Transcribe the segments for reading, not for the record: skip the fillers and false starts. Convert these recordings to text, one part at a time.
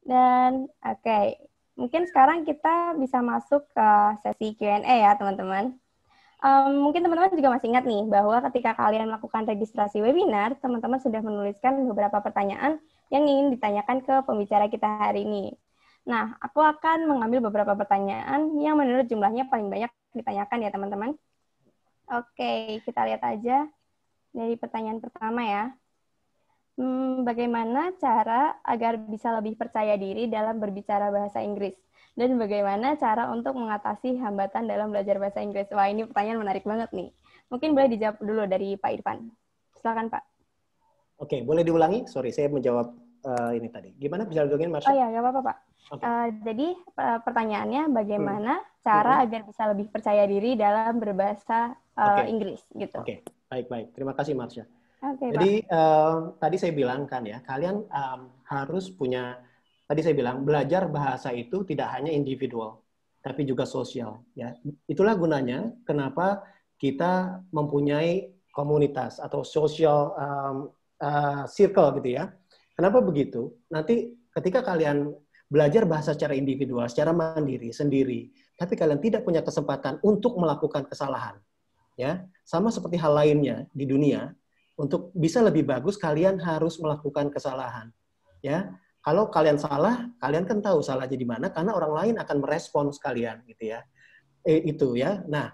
Dan oke, mungkin sekarang kita bisa masuk ke sesi Q&A ya teman-teman. Mungkin teman-teman juga masih ingat nih bahwa ketika kalian melakukan registrasi webinar, teman-teman sudah menuliskan beberapa pertanyaan yang ingin ditanyakan ke pembicara kita hari ini. Nah, aku akan mengambil beberapa pertanyaan yang menurut jumlahnya paling banyak ditanyakan ya teman-teman. Oke, kita lihat aja dari pertanyaan pertama ya. Bagaimana cara agar bisa lebih percaya diri dalam berbicara bahasa Inggris? Dan bagaimana cara untuk mengatasi hambatan dalam belajar bahasa Inggris? Wah, ini pertanyaan menarik banget nih. Mungkin boleh dijawab dulu dari Pak Irfan. Silakan, Pak. Oke, boleh diulangi? Sorry, saya menjawab ini tadi. Gimana bisa diulangin, Marsha? Oh ya, nggak apa-apa, Pak. Jadi pertanyaannya bagaimana cara agar bisa lebih percaya diri dalam berbahasa Inggris gitu. Oke, baik. Terima kasih, Marsha. Okay, jadi tadi saya bilang kan ya, kalian harus punya, tadi saya bilang belajar bahasa itu tidak hanya individual, tapi juga sosial. Ya, itulah gunanya kenapa kita mempunyai komunitas atau social circle gitu ya. Kenapa begitu? Nanti ketika kalian belajar bahasa secara individual, secara mandiri, sendiri, tapi kalian tidak punya kesempatan untuk melakukan kesalahan, ya, sama seperti hal lainnya di dunia. Untuk bisa lebih bagus, kalian harus melakukan kesalahan. Ya, kalau kalian salah, kalian kan tahu salahnya di mana, karena orang lain akan merespons kalian, gitu ya. Itu ya. Nah,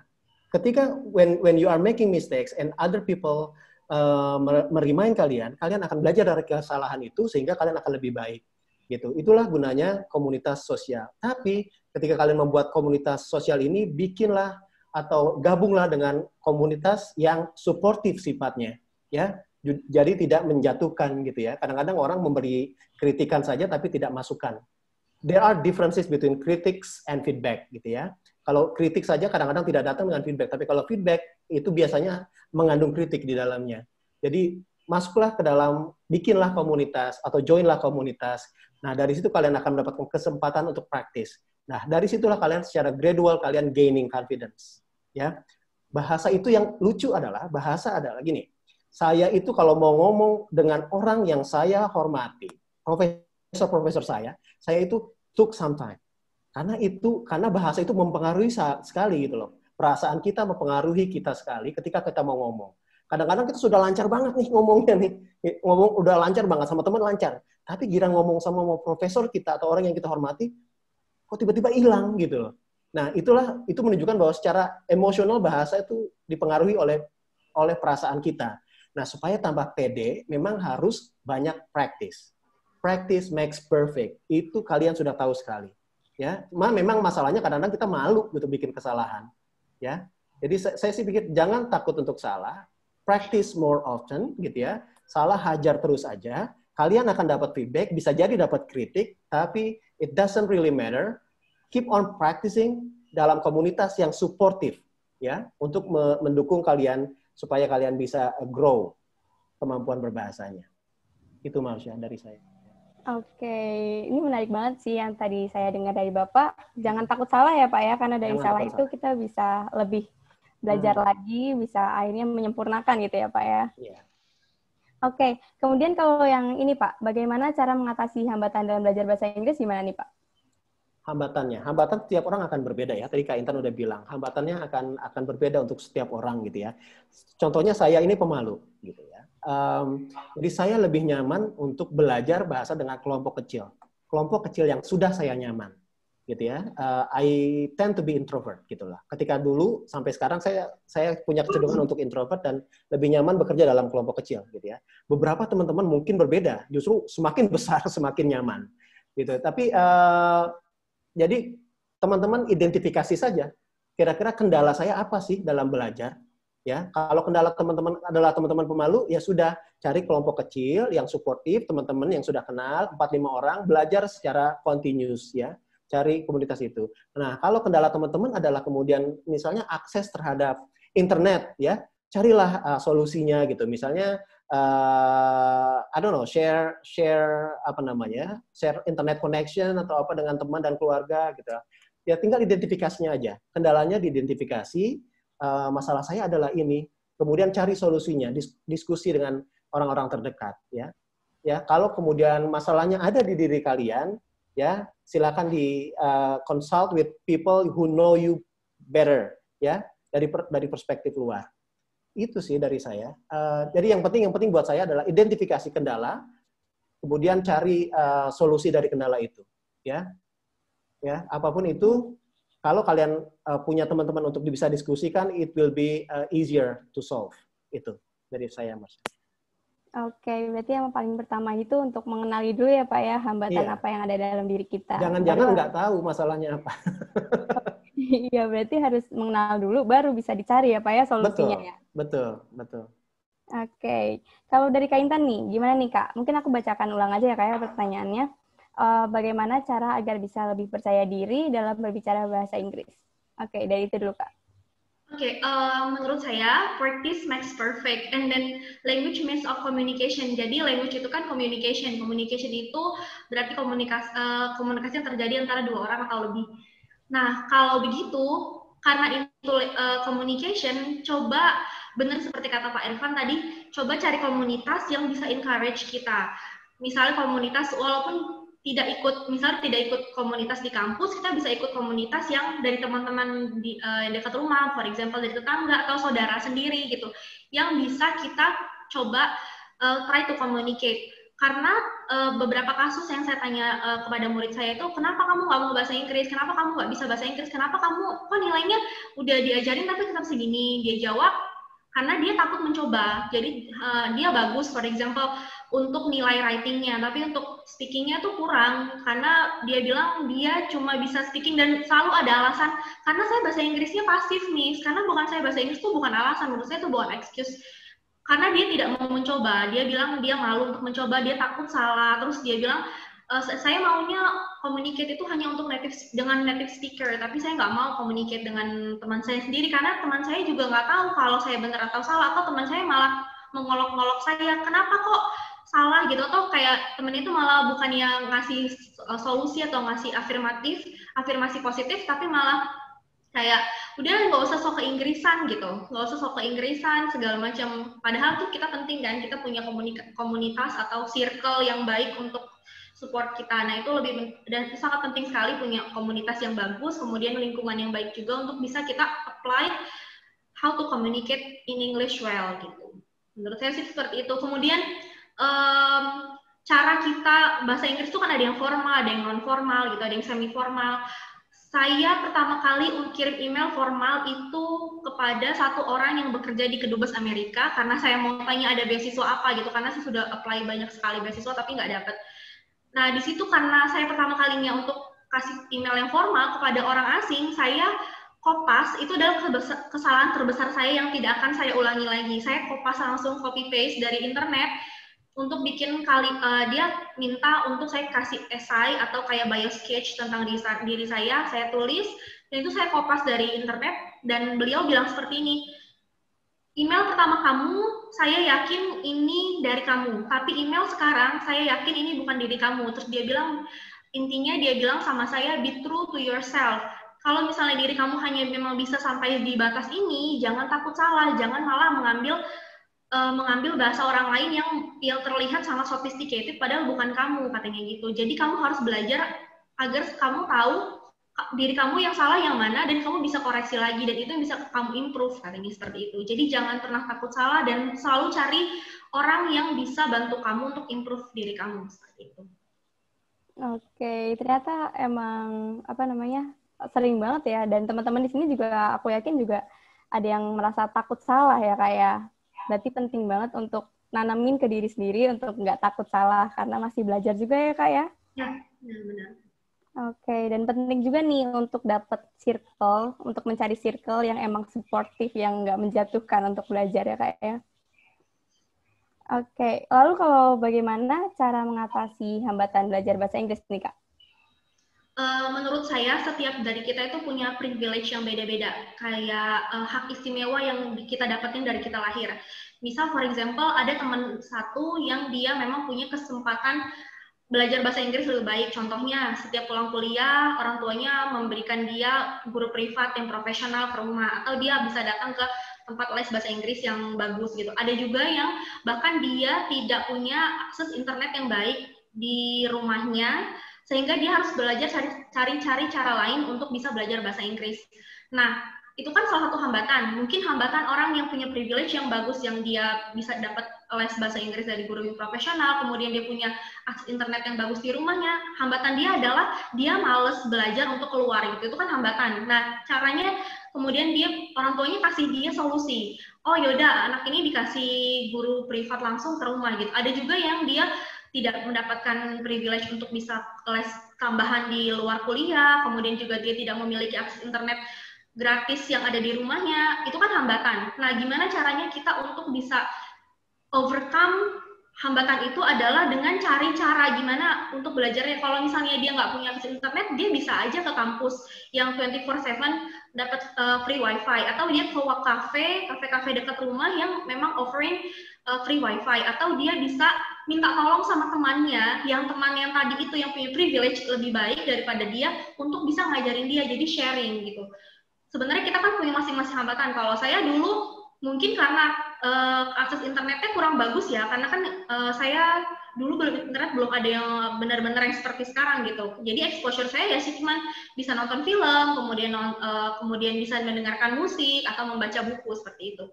ketika when you are making mistakes and other people meremind kalian, kalian akan belajar dari kesalahan itu sehingga kalian akan lebih baik. Gitu. Itulah gunanya komunitas sosial. Tapi ketika kalian membuat komunitas sosial ini, bikinlah atau gabunglah dengan komunitas yang suportif sifatnya. Ya, jadi tidak menjatuhkan gitu ya. Kadang-kadang orang memberi kritikan saja tapi tidak masukan. There are differences between critics and feedback gitu ya. Kalau kritik saja kadang-kadang tidak datang dengan feedback, tapi kalau feedback itu biasanya mengandung kritik di dalamnya. Jadi masuklah ke dalam, bikinlah komunitas atau joinlah komunitas. Nah, dari situ kalian akan mendapatkan kesempatan untuk praktis. Nah, dari situlah kalian secara gradual kalian gaining confidence. Ya. Bahasa itu yang lucu adalah, bahasa adalah gini. Saya itu kalau mau ngomong dengan orang yang saya hormati, profesor saya itu took some time. Karena bahasa itu mempengaruhi sekali gitu loh. Perasaan kita mempengaruhi kita sekali ketika kita mau ngomong. Kadang-kadang kita sudah lancar banget nih ngomongnya nih. Ngomong udah lancar banget, sama teman lancar. Tapi giliran ngomong sama profesor kita atau orang yang kita hormati, kok tiba-tiba hilang gitu loh. Nah, itu menunjukkan bahwa secara emosional bahasa itu dipengaruhi oleh perasaan kita. Nah, supaya tambah pede, memang harus banyak practice. Practice makes perfect. Itu kalian sudah tahu sekali. Ya, memang masalahnya kadang-kadang kita malu gitu bikin kesalahan. Ya, jadi saya sih pikir jangan takut untuk salah. Practice more often, gitu ya. Salah hajar terus aja. Kalian akan dapat feedback, bisa jadi dapat kritik, tapi it doesn't really matter. Keep on practicing dalam komunitas yang supportive, ya, untuk mendukung kalian supaya kalian bisa grow kemampuan berbahasanya. Itu Marsha dari saya. Oke, ini menarik banget sih yang tadi saya dengar dari Bapak. Jangan takut salah ya Pak ya, karena dari salah itu kita bisa lebih belajar lagi, bisa akhirnya menyempurnakan gitu ya Pak ya. Yeah. Oke, kemudian kalau yang ini Pak, bagaimana cara mengatasi hambatan dalam belajar bahasa Inggris gimana nih Pak? Hambatan setiap orang akan berbeda ya. Tadi Kak Intan udah bilang, hambatannya akan berbeda untuk setiap orang gitu ya. Contohnya saya ini pemalu gitu ya. Jadi saya lebih nyaman untuk belajar bahasa dengan kelompok kecil. Kelompok kecil yang sudah saya nyaman gitu ya. I tend to be introvert gitulah. Ketika dulu sampai sekarang saya punya kecenderungan untuk introvert dan lebih nyaman bekerja dalam kelompok kecil gitu ya. Beberapa teman-teman mungkin berbeda, justru semakin besar semakin nyaman gitu. Tapi jadi teman-teman identifikasi saja kira-kira kendala saya apa sih dalam belajar. Ya, kalau kendala teman-teman adalah teman-teman pemalu, ya sudah cari kelompok kecil yang suportif, teman-teman yang sudah kenal 4-5 orang, belajar secara continuous ya. Cari komunitas itu. Nah, kalau kendala teman-teman adalah kemudian misalnya akses terhadap internet ya, carilah solusinya gitu. Misalnya I don't know, share apa namanya? Share internet connection atau apa dengan teman dan keluarga gitu. Ya tinggal identifikasinya aja. Kendalanya diidentifikasi, masalah saya adalah ini. Kemudian cari solusinya, diskusi dengan orang-orang terdekat ya. Ya, kalau kemudian masalahnya ada di diri kalian, ya silakan di consult with people who know you better, ya dari perspektif luar. Itu sih dari saya. Jadi yang penting buat saya adalah identifikasi kendala, kemudian cari solusi dari kendala itu, ya. Ya, apapun itu, kalau kalian punya teman-teman untuk bisa diskusikan, it will be easier to solve. Itu dari saya, Mas. Oke, berarti yang paling pertama itu untuk mengenali dulu ya Pak ya, hambatan apa yang ada dalam diri kita. Jangan-jangan nggak tahu masalahnya apa. Iya, berarti harus mengenal dulu, baru bisa dicari ya Pak ya solusinya ya. Betul. Oke, kalau dari Kak Intan nih, gimana nih Kak? Mungkin aku bacakan ulang aja ya Kak ya pertanyaannya. Bagaimana cara agar bisa lebih percaya diri dalam berbicara bahasa Inggris? Oke, dari itu dulu Kak. Oke, menurut saya practice makes perfect, and then language means of communication. Jadi language itu kan communication. Communication itu berarti komunikasi yang terjadi antara dua orang atau lebih. Nah, kalau begitu, karena itu communication, coba benar seperti kata Pak Irfan tadi, coba cari komunitas yang bisa encourage kita. Misalnya komunitas walaupun tidak ikut komunitas di kampus, kita bisa ikut komunitas yang dari teman-teman di dekat rumah, for example dari tetangga atau saudara sendiri gitu, yang bisa kita coba try to communicate. Karena beberapa kasus yang saya tanya kepada murid saya itu, kenapa kamu nggak mau bahasa Inggris? Kenapa kamu nggak bisa bahasa Inggris? Kenapa kamu kok nilainya udah diajarin tapi tetap segini? Dia jawab, karena dia takut mencoba. Jadi dia bagus, for example, untuk nilai writing-nya, tapi untuk speaking-nya tuh kurang, karena dia bilang dia cuma bisa speaking dan selalu ada alasan, karena saya bahasa Inggrisnya pasif nih, karena bukan saya bahasa Inggris tuh bukan alasan, menurut saya itu bukan excuse, karena dia tidak mau mencoba, dia bilang dia malu untuk mencoba, dia takut salah, terus dia bilang, saya maunya communicate itu hanya untuk dengan native speaker, tapi saya nggak mau communicate dengan teman saya sendiri, karena teman saya juga nggak tahu kalau saya benar atau salah, atau teman saya malah mengolok-ngolok saya, kenapa kok salah gitu, atau kayak temen itu malah bukan yang ngasih solusi atau ngasih afirmasi positif, tapi malah kayak udah nggak usah sok keinggrisan gitu, nggak usah sok keinggrisan segala macam, padahal tuh kita penting kan, kita punya komunitas atau circle yang baik untuk support kita. Nah itu lebih dan sangat penting sekali punya komunitas yang bagus, kemudian lingkungan yang baik juga untuk bisa kita apply how to communicate in English well gitu. Menurut saya sih seperti itu. Kemudian cara kita bahasa Inggris itu kan ada yang formal, ada yang non formal gitu, ada yang semi formal. Saya pertama kali kirim email formal itu kepada satu orang yang bekerja di Kedubes Amerika, karena saya mau tanya ada beasiswa apa gitu, karena saya sudah apply banyak sekali beasiswa tapi nggak dapet. Nah di situ karena saya pertama kalinya untuk kasih email yang formal kepada orang asing, saya kopas, itu adalah kesalahan terbesar saya yang tidak akan saya ulangi lagi. Saya kopas langsung copy paste dari internet untuk bikin dia minta untuk saya kasih esai atau kayak bio sketch tentang diri saya tulis, dan itu saya kopas dari internet, dan beliau bilang seperti ini, email pertama kamu saya yakin ini dari kamu, tapi email sekarang saya yakin ini bukan diri kamu. Terus dia bilang, intinya dia bilang sama saya, be true to yourself. Kalau misalnya diri kamu hanya memang bisa sampai di batas ini, jangan takut salah, jangan malah mengambil bahasa orang lain yang terlihat sangat sophisticated padahal bukan kamu, katanya gitu. Jadi kamu harus belajar agar kamu tahu diri kamu yang salah yang mana, dan kamu bisa koreksi lagi, dan itu bisa kamu improve, katanya seperti itu. Jadi jangan pernah takut salah dan selalu cari orang yang bisa bantu kamu untuk improve diri kamu, seperti itu. Oke, ternyata emang sering banget ya, dan teman-teman di sini juga aku yakin juga ada yang merasa takut salah ya Kak ya. Berarti penting banget untuk nanamin ke diri sendiri untuk nggak takut salah, karena masih belajar juga ya Kak ya? Ya, benar-benar. Oke, dan penting juga nih untuk dapat circle, untuk mencari circle yang emang suportif, yang nggak menjatuhkan untuk belajar ya Kak ya? Oke, lalu kalau bagaimana cara mengatasi hambatan belajar bahasa Inggris nih Kak? Menurut saya setiap dari kita itu punya privilege yang beda-beda, kayak hak istimewa yang kita dapetin dari kita lahir. Misal for example ada teman satu yang dia memang punya kesempatan belajar bahasa Inggris lebih baik. Contohnya setiap pulang kuliah orang tuanya memberikan dia guru privat yang profesional ke rumah, atau dia bisa datang ke tempat les bahasa Inggris yang bagus gitu. Ada juga yang bahkan dia tidak punya akses internet yang baik di rumahnya, sehingga dia harus belajar cari cara lain untuk bisa belajar bahasa Inggris. Nah, itu kan salah satu hambatan. Mungkin hambatan orang yang punya privilege yang bagus, yang dia bisa dapat les bahasa Inggris dari guru yang profesional, kemudian dia punya akses internet yang bagus di rumahnya. Hambatan dia adalah dia males belajar untuk keluar gitu. Itu kan hambatan. Nah, caranya kemudian orang tuanya kasih dia solusi. Oh yaudah, anak ini dikasih guru privat langsung ke rumah gitu. Ada juga yang dia tidak mendapatkan privilege untuk bisa les tambahan di luar kuliah, kemudian juga dia tidak memiliki akses internet gratis yang ada di rumahnya, itu kan hambatan. Nah, gimana caranya kita untuk bisa overcome hambatan itu adalah dengan cari cara gimana untuk belajarnya. Kalau misalnya dia nggak punya akses internet, dia bisa aja ke kampus yang 24/7 dapat free wifi, atau dia ke kafe dekat rumah yang memang offering free wifi, atau dia bisa minta tolong sama temannya, yang teman yang tadi itu yang punya privilege lebih baik daripada dia, untuk bisa ngajarin dia, jadi sharing gitu. Sebenarnya kita kan punya masing-masing hambatan. Kalau saya dulu mungkin karena akses internetnya kurang bagus ya, karena kan saya dulu internet belum ada yang benar-benar yang seperti sekarang gitu. Jadi exposure saya ya sih cuman bisa nonton film, kemudian bisa mendengarkan musik atau membaca buku seperti itu.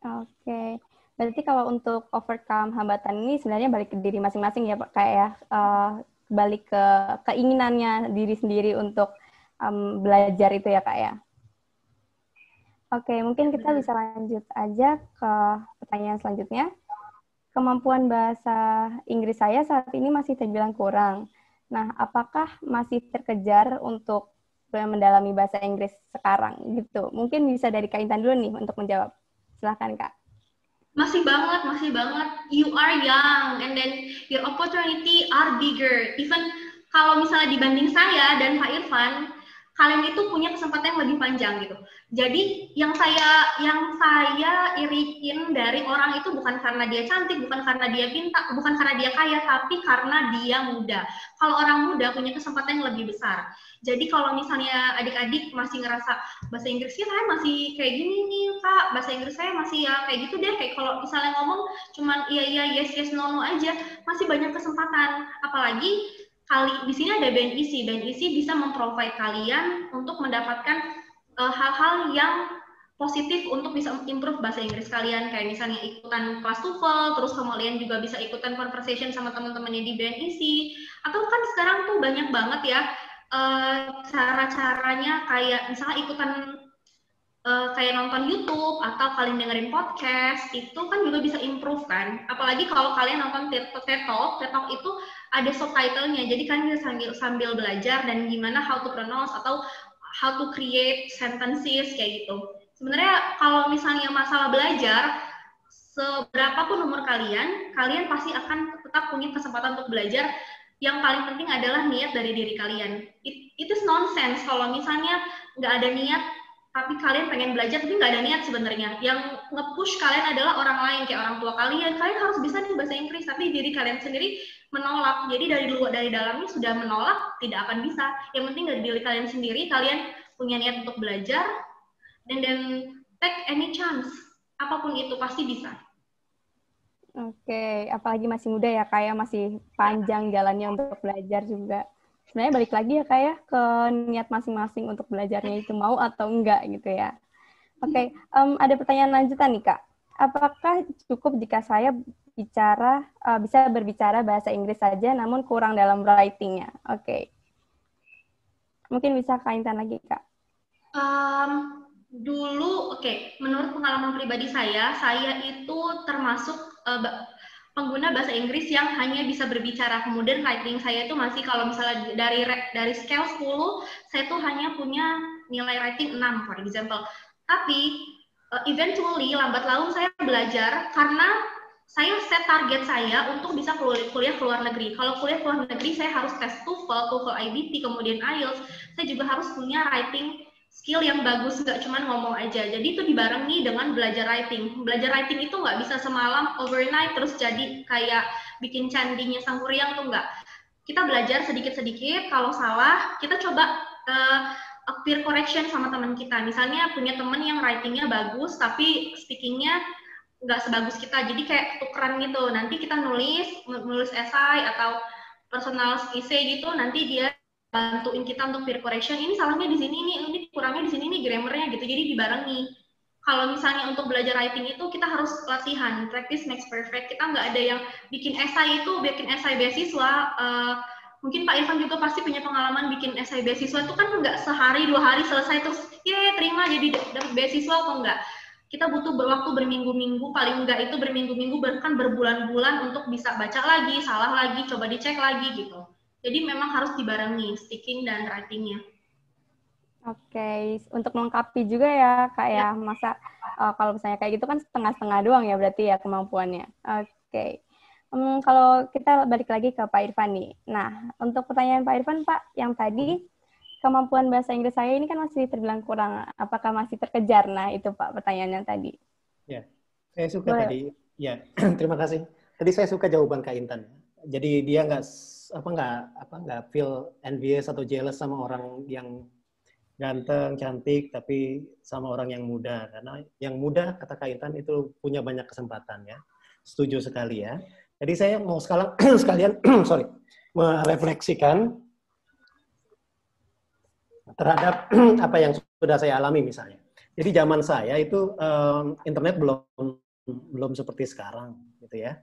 Oke. Berarti kalau untuk overcome hambatan ini sebenarnya balik ke diri masing-masing ya Pak, kayak balik ke keinginannya diri sendiri untuk belajar itu ya Kak ya. Oke, mungkin kita bisa lanjut aja ke pertanyaan selanjutnya. Kemampuan bahasa Inggris saya saat ini masih terbilang kurang. Nah, apakah masih terkejar untuk mendalami bahasa Inggris sekarang gitu? Mungkin bisa dari Kak Intan dulu nih untuk menjawab. Silahkan Kak. Masih banget. You are young and then your opportunity are bigger. Even kalau misalnya dibanding saya dan Pak Irfan, kalian itu punya kesempatan yang lebih panjang gitu. Jadi yang saya iriin dari orang itu bukan karena dia cantik, bukan karena dia pintar, bukan karena dia kaya, tapi karena dia muda. Kalau orang muda punya kesempatan yang lebih besar. Jadi kalau misalnya adik-adik masih ngerasa bahasa Inggrisnya saya masih kayak gini nih Kak, bahasa Inggris saya masih ya kayak gitu deh, kayak kalau misalnya ngomong cuman iya yes no aja, masih banyak kesempatan. Apalagi di sini ada BNIC. BNIC bisa memprovide kalian untuk mendapatkan hal-hal yang positif untuk bisa improve bahasa Inggris kalian, kayak misalnya ikutan kelas TOEFL, terus kemudian juga bisa ikutan conversation sama teman-temannya di BNIC, atau kan sekarang tuh banyak banget ya cara-caranya, kayak misalnya ikutan kayak nonton YouTube atau kalian dengerin podcast, itu kan juga bisa improve kan. Apalagi kalau kalian nonton TED Talk itu ada subtitlenya, jadi kalian bisa sambil belajar dan gimana how to pronounce atau how to create sentences kayak gitu. Sebenarnya kalau misalnya masalah belajar, seberapapun umur kalian pasti akan tetap punya kesempatan untuk belajar. Yang paling penting adalah niat dari diri kalian. It is nonsense kalau misalnya nggak ada niat, tapi kalian pengen belajar tapi nggak ada niat sebenarnya. Yang nge-push kalian adalah orang lain, kayak orang tua kalian. Kalian harus bisa nih bahasa Inggris, tapi diri kalian sendiri menolak. Jadi dari dalamnya sudah menolak, tidak akan bisa. Yang penting dari diri kalian sendiri, kalian punya niat untuk belajar, dan then take any chance. Apapun itu pasti bisa. Oke, apalagi masih muda ya Kak ya, masih panjang jalannya untuk belajar juga. Sebenarnya balik lagi ya Kak ya, ke niat masing-masing untuk belajarnya itu mau atau enggak gitu ya. Oke, ada pertanyaan lanjutan nih Kak. Apakah cukup jika saya bisa berbicara bahasa Inggris saja namun kurang dalam writing-nya? Oke. Mungkin bisa Kak Intan lagi Kak. Menurut pengalaman pribadi saya itu termasuk pengguna bahasa Inggris yang hanya bisa berbicara, kemudian writing saya itu masih, kalau misalnya dari scale 10, saya tuh hanya punya nilai writing 6, for example. Tapi eventually lambat laun saya belajar karena saya set target saya untuk bisa kuliah ke luar negeri. Kalau kuliah ke luar negeri saya harus tes TOEFL IBT, kemudian IELTS. Saya juga harus punya writing skill yang bagus, nggak cuma ngomong aja. Jadi itu dibarengi dengan belajar writing. Belajar writing itu nggak bisa semalam overnight terus jadi kayak bikin candinya Sangkuriang tuh nggak. Kita belajar sedikit-sedikit, kalau salah kita coba peer correction sama teman kita. Misalnya punya teman yang writingnya bagus tapi speakingnya nggak sebagus kita, jadi kayak tukeran gitu. Nanti kita nulis esai atau personal essay gitu, nanti dia bantuin kita untuk peer correction, ini salahnya di sini, ini kurangnya di sini, ini grammarnya gitu, jadi dibarengi. Kalau misalnya untuk belajar writing itu kita harus latihan, practice makes perfect. Kita nggak ada yang bikin esai beasiswa. Mungkin Pak Irfan juga pasti punya pengalaman bikin esai beasiswa itu kan nggak sehari 2 hari selesai terus, terima jadi dapat beasiswa atau enggak. Kita butuh waktu berminggu-minggu, paling enggak itu berminggu-minggu, bahkan berbulan-bulan untuk bisa baca lagi, salah lagi, coba dicek lagi gitu. Jadi memang harus dibarengi speaking dan writing-nya. Oke, untuk melengkapi juga ya Kak ya, masa kalau misalnya kayak gitu kan setengah-setengah doang ya berarti ya kemampuannya. Oke, kalau kita balik lagi ke Pak Irfan nih. Nah, untuk pertanyaan Pak Irfan Pak, yang tadi kemampuan bahasa Inggris saya ini kan masih terbilang kurang, apakah masih terkejar? Nah, itu Pak pertanyaannya tadi. Ya, saya suka tadi. Ya, terima kasih. Tadi saya suka jawaban Kak Intan. Jadi dia nggak feel envious atau jealous sama orang yang ganteng, cantik, tapi sama orang yang muda. Karena yang muda, kata Kak Intan, itu punya banyak kesempatan ya. Setuju sekali ya. Jadi saya mau sekalian merefleksikan terhadap apa yang sudah saya alami misalnya. Jadi zaman saya itu internet belum seperti sekarang gitu ya.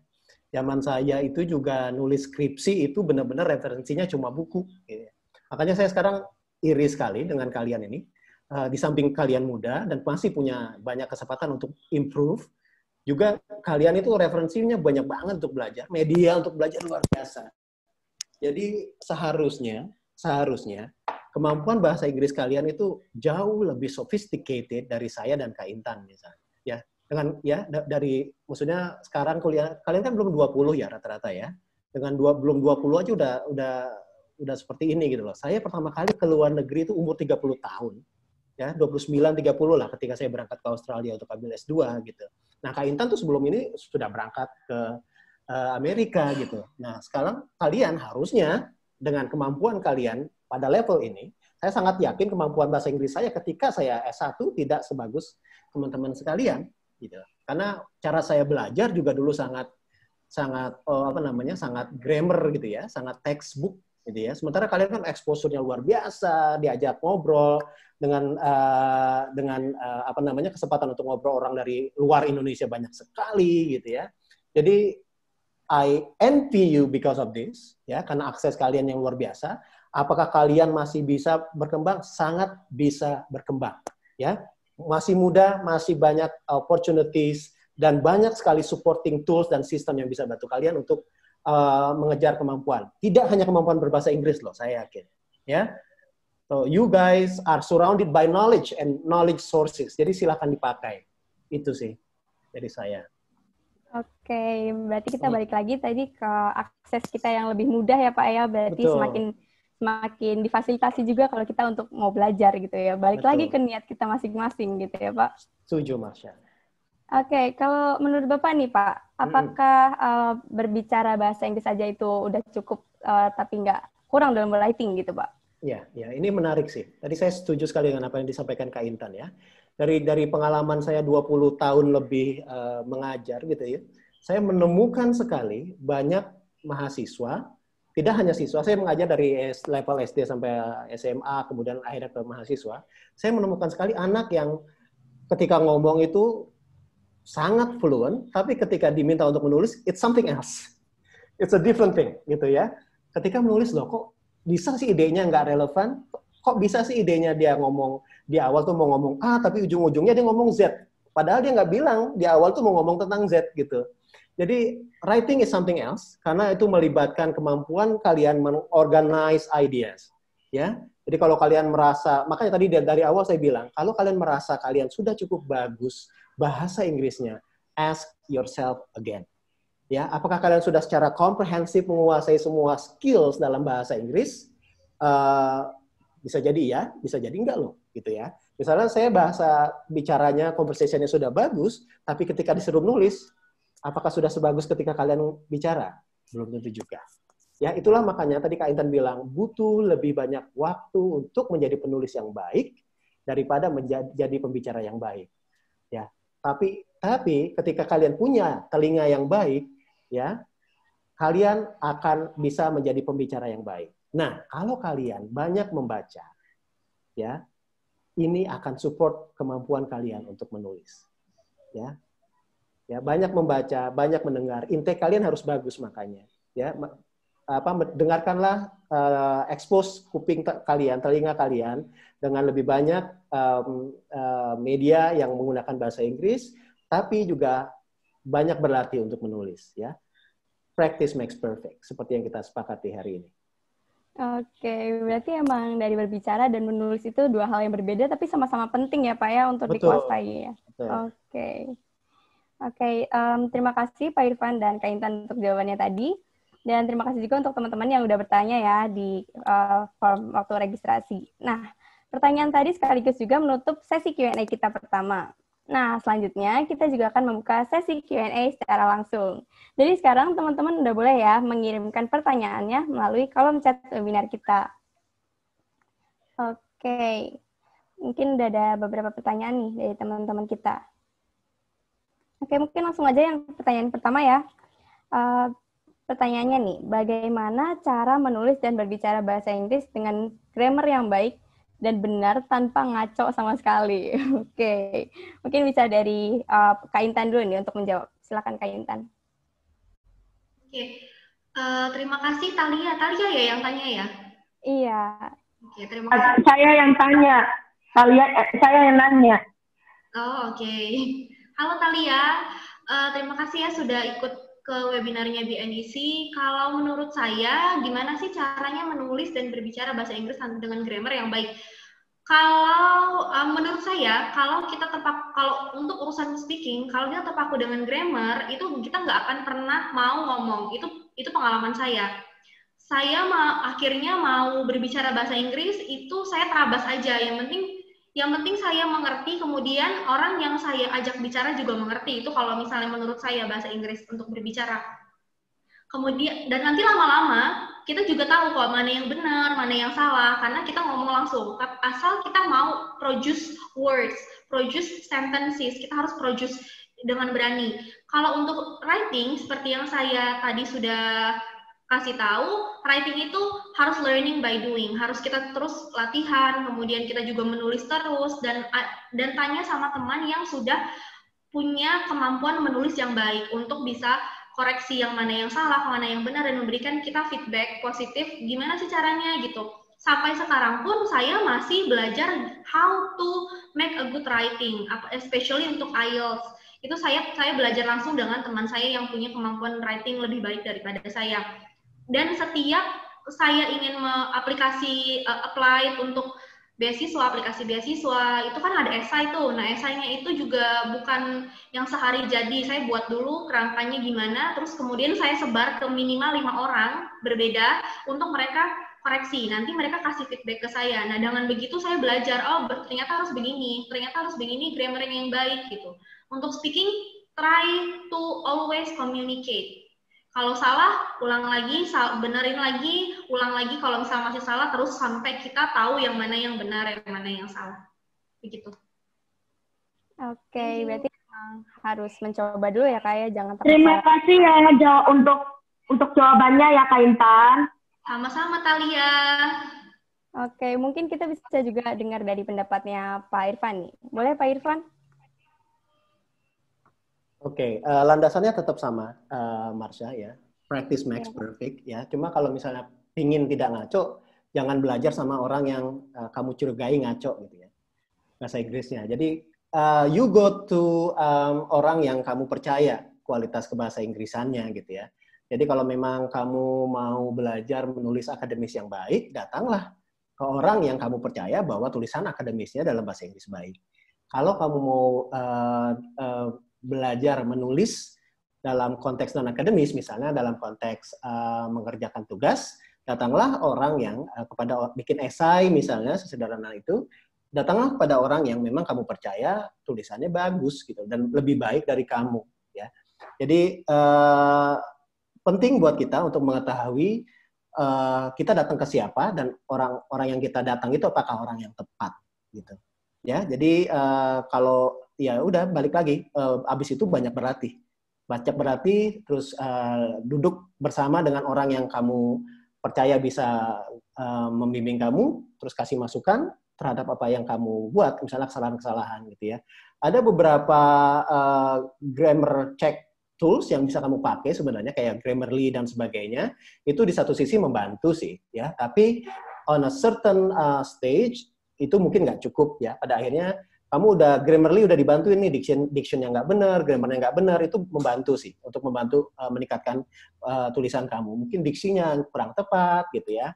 Zaman saya itu juga nulis skripsi itu benar-benar referensinya cuma buku. Gitu ya. Makanya saya sekarang iri sekali dengan kalian ini. Di samping kalian muda dan masih punya banyak kesempatan untuk improve, juga kalian itu referensinya banyak banget untuk belajar, media untuk belajar luar biasa. Jadi seharusnya kemampuan bahasa Inggris kalian itu jauh lebih sophisticated dari saya dan Kak Intan misalnya. Ya, dari maksudnya sekarang kuliah kalian kan belum 20 ya rata-rata ya. Dengan belum 20 aja udah seperti ini gitu loh. Saya pertama kali ke luar negeri itu umur 30 tahun. Ya, 29 30 lah ketika saya berangkat ke Australia untuk ambil S2 gitu. Nah, Kak Intan tuh sebelum ini sudah berangkat ke Amerika gitu. Nah, sekarang kalian harusnya dengan kemampuan kalian pada level ini, saya sangat yakin kemampuan bahasa Inggris saya ketika saya S1 tidak sebagus teman-teman sekalian gitu. Karena cara saya belajar juga dulu sangat grammar gitu ya, sangat textbook gitu ya. Sementara kalian kan exposure-nya luar biasa, diajak ngobrol dengan kesempatan untuk ngobrol orang dari luar Indonesia banyak sekali gitu ya. Jadi I envy you because of this ya, karena akses kalian yang luar biasa. Apakah kalian masih bisa berkembang? Sangat bisa berkembang ya. Masih muda, masih banyak opportunities dan banyak sekali supporting tools dan sistem yang bisa bantu kalian untuk mengejar kemampuan. Tidak hanya kemampuan berbahasa Inggris loh, saya yakin. Ya, so you guys are surrounded by knowledge and knowledge sources. Jadi silakan dipakai. Itu sih dari saya. Oke, berarti kita balik lagi tadi ke akses kita yang lebih mudah ya Pak ya. Berarti semakin difasilitasi juga kalau kita untuk mau belajar gitu ya. Balik lagi ke niat kita masing-masing gitu ya Pak. Setuju, Marsha. Oke, kalau menurut Bapak nih Pak, apakah berbicara bahasa Inggris saja itu udah cukup tapi nggak kurang dalam writing gitu Pak? Ya, ini menarik sih. Tadi saya setuju sekali dengan apa yang disampaikan Kak Intan ya. Dari pengalaman saya 20 tahun lebih mengajar gitu ya, saya menemukan sekali banyak mahasiswa, tidak hanya siswa, saya mengajar dari level SD sampai SMA, kemudian akhirnya ke mahasiswa, saya menemukan sekali anak yang ketika ngomong itu sangat fluent, tapi ketika diminta untuk menulis, it's something else. It's a different thing, gitu ya. Ketika menulis, loh kok bisa sih idenya nggak relevan? Kok bisa sih idenya dia ngomong, di awal tuh mau ngomong A, tapi ujung-ujungnya dia ngomong Z. Padahal dia nggak bilang, di awal tuh mau ngomong tentang Z, gitu. Jadi, writing is something else, karena itu melibatkan kemampuan kalian mengorganize ideas. Ya, jadi kalau kalian merasa, makanya tadi dari awal saya bilang, kalau kalian merasa kalian sudah cukup bagus bahasa Inggrisnya, ask yourself again. Ya, apakah kalian sudah secara komprehensif menguasai semua skills dalam bahasa Inggris? Bisa jadi ya, bisa jadi enggak loh, gitu ya. Misalnya saya bahasa bicaranya, conversation-nya sudah bagus, tapi ketika disuruh nulis, apakah sudah sebagus ketika kalian bicara? Belum tentu juga. Ya, itulah makanya tadi Kak Intan bilang, butuh lebih banyak waktu untuk menjadi penulis yang baik daripada menjadi pembicara yang baik. Ya, tapi ketika kalian punya telinga yang baik, ya, kalian akan bisa menjadi pembicara yang baik. Nah, kalau kalian banyak membaca, ya, ini akan support kemampuan kalian untuk menulis. Ya, ya, banyak membaca, banyak mendengar. Intake kalian harus bagus makanya. Ya, dengarkanlah, expose kuping kalian, telinga kalian dengan lebih banyak media yang menggunakan bahasa Inggris, tapi juga banyak berlatih untuk menulis. Ya, practice makes perfect, seperti yang kita sepakati hari ini. Oke, berarti emang dari berbicara dan menulis itu dua hal yang berbeda, tapi sama-sama penting ya Pak ya untuk dikuasai ya. Oke. Terima kasih Pak Irfan dan Kak Intan untuk jawabannya tadi. Dan terima kasih juga untuk teman-teman yang udah bertanya ya di form waktu registrasi. Nah, pertanyaan tadi sekaligus juga menutup sesi Q&A kita pertama. Nah, selanjutnya kita juga akan membuka sesi Q&A secara langsung. Jadi sekarang teman-teman udah boleh ya mengirimkan pertanyaannya melalui kolom chat webinar kita. Oke, mungkin udah ada beberapa pertanyaan nih dari teman-teman kita. Oke, mungkin langsung aja yang pertanyaan pertama ya. Pertanyaannya nih, bagaimana cara menulis dan berbicara bahasa Inggris dengan grammar yang baik dan benar tanpa ngaco sama sekali? Oke, mungkin bisa dari Kak Intan dulu nih untuk menjawab. Silakan Kak Intan. Oke, terima kasih Talia. Talia ya yang tanya ya? Iya. Oke, terima kasih. Saya yang tanya. Talia, saya yang nanya. Oh, oke. Halo Talia, terima kasih ya sudah ikut ke webinarnya BNEC. Kalau menurut saya, gimana sih caranya menulis dan berbicara bahasa Inggris dengan grammar yang baik? Kalau menurut saya, kalau untuk urusan speaking, kalau kita terpaku dengan grammar, itu kita nggak akan pernah mau ngomong. Itu pengalaman saya. Saya akhirnya mau berbicara bahasa Inggris, itu saya terabas aja. Yang penting saya mengerti, kemudian orang yang saya ajak bicara juga mengerti. Itu kalau misalnya menurut saya bahasa Inggris untuk berbicara. Kemudian, dan nanti lama-lama kita juga tahu kok mana yang benar, mana yang salah, karena kita ngomong langsung. Asal kita mau produce words, produce sentences, kita harus produce dengan berani. Kalau untuk writing, seperti yang saya tadi sudah kasih tahu, writing itu harus learning by doing, harus kita terus latihan, kemudian kita juga menulis terus, dan tanya sama teman yang sudah punya kemampuan menulis yang baik untuk bisa koreksi yang mana yang salah, mana yang benar, dan memberikan kita feedback positif, gimana sih caranya gitu. Sampai sekarang pun saya masih belajar how to make a good writing, especially untuk IELTS. Itu saya belajar langsung dengan teman saya yang punya kemampuan writing lebih baik daripada saya. Dan setiap saya ingin apply untuk beasiswa, aplikasi beasiswa, itu kan ada esai tuh. Nah, esainya itu juga bukan yang sehari jadi. Saya buat dulu kerangkanya gimana, terus kemudian saya sebar ke minimal 5 orang berbeda untuk mereka koreksi. Nanti mereka kasih feedback ke saya. Nah, dengan begitu saya belajar, oh ternyata harus begini, grammarnya yang baik gitu. Untuk speaking, try to always communicate. Kalau salah, ulang lagi, benerin lagi, ulang lagi. Kalau misalnya masih salah, terus sampai kita tahu yang mana yang benar, yang mana yang salah. Begitu. Oke, berarti harus mencoba dulu ya Kak ya, jangan takut. Terima kasih ya untuk jawabannya ya Kak Intan. Sama-sama Talia. Oke, mungkin kita bisa juga dengar dari pendapatnya Pak Irfan nih. Boleh Pak Irfan? Oke, landasannya tetap sama, Marsha ya. Practice makes perfect ya. Cuma kalau misalnya ingin tidak ngaco, jangan belajar sama orang yang kamu curigai ngaco gitu ya. Bahasa Inggrisnya. Jadi you go to orang yang kamu percaya kualitas kebahasa Inggrisannya gitu ya. Jadi kalau memang kamu mau belajar menulis akademis yang baik, datanglah ke orang yang kamu percaya bahwa tulisan akademisnya dalam bahasa Inggris baik. Kalau kamu mau belajar menulis dalam konteks non-akademis, misalnya dalam konteks mengerjakan tugas, datanglah orang yang bikin esai misalnya, sesederhana itu, datanglah kepada orang yang memang kamu percaya tulisannya bagus gitu dan lebih baik dari kamu ya. Jadi penting buat kita untuk mengetahui kita datang ke siapa dan orang yang kita datang itu apakah orang yang tepat gitu. Ya, jadi kalau ya udah balik lagi, abis itu banyak berlatih. Baca berarti terus duduk bersama dengan orang yang kamu percaya bisa membimbing kamu, terus kasih masukan terhadap apa yang kamu buat, misalnya kesalahan-kesalahan gitu ya. Ada beberapa grammar check tools yang bisa kamu pakai sebenarnya, kayak Grammarly dan sebagainya. Itu di satu sisi membantu sih ya, tapi on a certain stage itu mungkin nggak cukup ya. Pada akhirnya kamu udah Grammarly udah dibantuin nih, diction yang nggak benar, grammarnya nggak benar, itu membantu sih untuk membantu meningkatkan tulisan kamu. Mungkin diksinya kurang tepat gitu ya.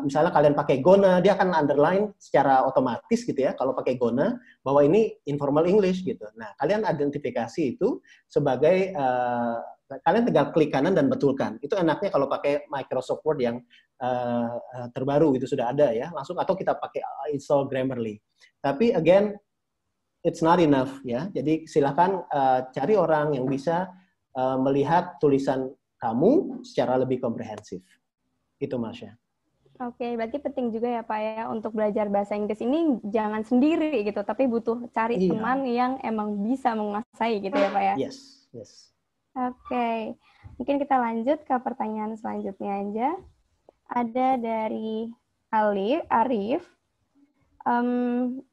Misalnya kalian pakai Gona, dia akan underline secara otomatis gitu ya, kalau pakai Gona bahwa ini informal English gitu. Nah, kalian identifikasi itu sebagai kalian tinggal klik kanan dan betulkan. Itu enaknya kalau pakai Microsoft Word yang terbaru itu sudah ada ya, langsung, atau kita pakai install Grammarly. Tapi again, it's not enough ya. Jadi silakan cari orang yang bisa melihat tulisan kamu secara lebih komprehensif. Itu Marsha. Oke, berarti penting juga ya Pak ya untuk belajar bahasa Inggris ini jangan sendiri gitu, tapi butuh cari teman yang emang bisa menguasai gitu ya Pak ya. Yes, yes. Oke, mungkin kita lanjut ke pertanyaan selanjutnya aja. Ada dari Arif.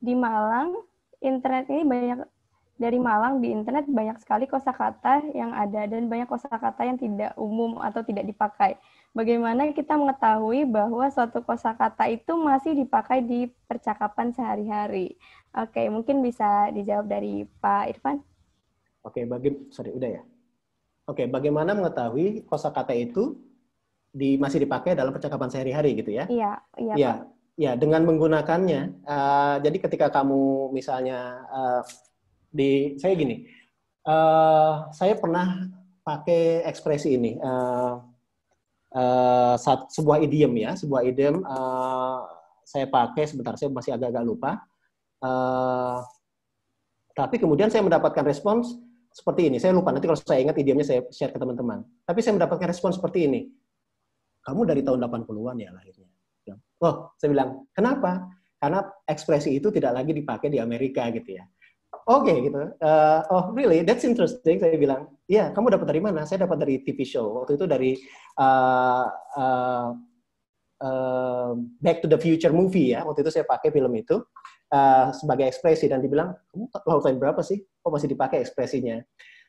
Di Malang, internet ini dari Malang di internet banyak sekali kosakata yang ada dan banyak kosakata yang tidak umum atau tidak dipakai. Bagaimana kita mengetahui bahwa suatu kosakata itu masih dipakai di percakapan sehari-hari? Oke, mungkin bisa dijawab dari Pak Irfan. Oke, udah ya. Oke, bagaimana mengetahui kosakata itu masih dipakai dalam percakapan sehari-hari gitu ya? Iya, Pak. Ya, dengan menggunakannya. Jadi ketika kamu misalnya saya gini, saya pernah pakai ekspresi ini, sebuah idiom ya, saya pakai sebentar, saya masih agak-agak lupa. Tapi kemudian saya mendapatkan respons seperti ini. Saya lupa, nanti kalau saya ingat idiomnya saya share ke teman-teman. Tapi saya mendapatkan respons seperti ini. Kamu dari tahun 80-an ya lahirnya. Oh, saya bilang, kenapa? Karena ekspresi itu tidak lagi dipakai di Amerika gitu ya. Oke, gitu. Oh, really? That's interesting. Saya bilang, iya, kamu dapat dari mana? Saya dapat dari TV show. Waktu itu dari Back to the Future movie ya. Waktu itu saya pakai film itu sebagai ekspresi dan dibilang, kamu tahun berapa sih? Kok masih dipakai ekspresinya?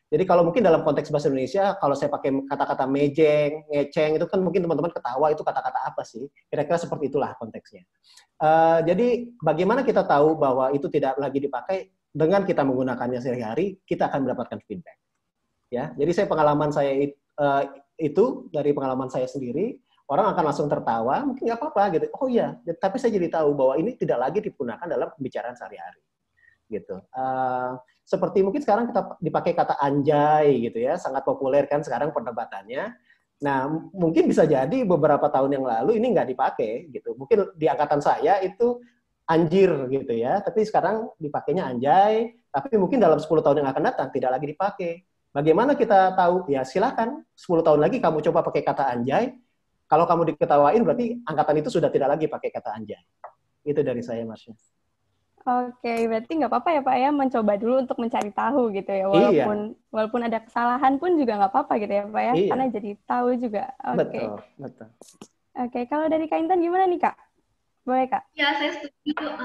Jadi kalau mungkin dalam konteks bahasa Indonesia, kalau saya pakai kata-kata mejeng, ngeceng, itu kan mungkin teman-teman ketawa itu kata-kata apa sih? Kira-kira seperti itulah konteksnya. Jadi bagaimana kita tahu bahwa itu tidak lagi dipakai? Dengan kita menggunakannya sehari-hari, kita akan mendapatkan feedback. Ya, jadi pengalaman saya itu dari pengalaman saya sendiri, orang akan langsung tertawa, mungkin nggak apa-apa gitu. Oh iya, tapi saya jadi tahu bahwa ini tidak lagi digunakan dalam pembicaraan sehari-hari. Gitu. Seperti mungkin sekarang kita dipakai kata anjay gitu ya, sangat populer kan sekarang perdebatannya. Nah, mungkin bisa jadi beberapa tahun yang lalu ini nggak dipakai gitu. Mungkin di angkatan saya itu anjir gitu ya, tapi sekarang dipakainya anjay, tapi mungkin dalam 10 tahun yang akan datang tidak lagi dipakai. Bagaimana kita tahu? Ya silakan, 10 tahun lagi kamu coba pakai kata anjay, kalau kamu diketawain berarti angkatan itu sudah tidak lagi pakai kata anjay. Itu dari saya, Marsha. Oke, berarti nggak apa-apa ya Pak ya, mencoba dulu untuk mencari tahu gitu ya, walaupun ada kesalahan pun juga nggak apa-apa gitu ya Pak ya, karena jadi tahu juga. Oke. Betul. Oke, kalau dari Kak Intan gimana nih Kak? Boleh Kak? Ya, saya setuju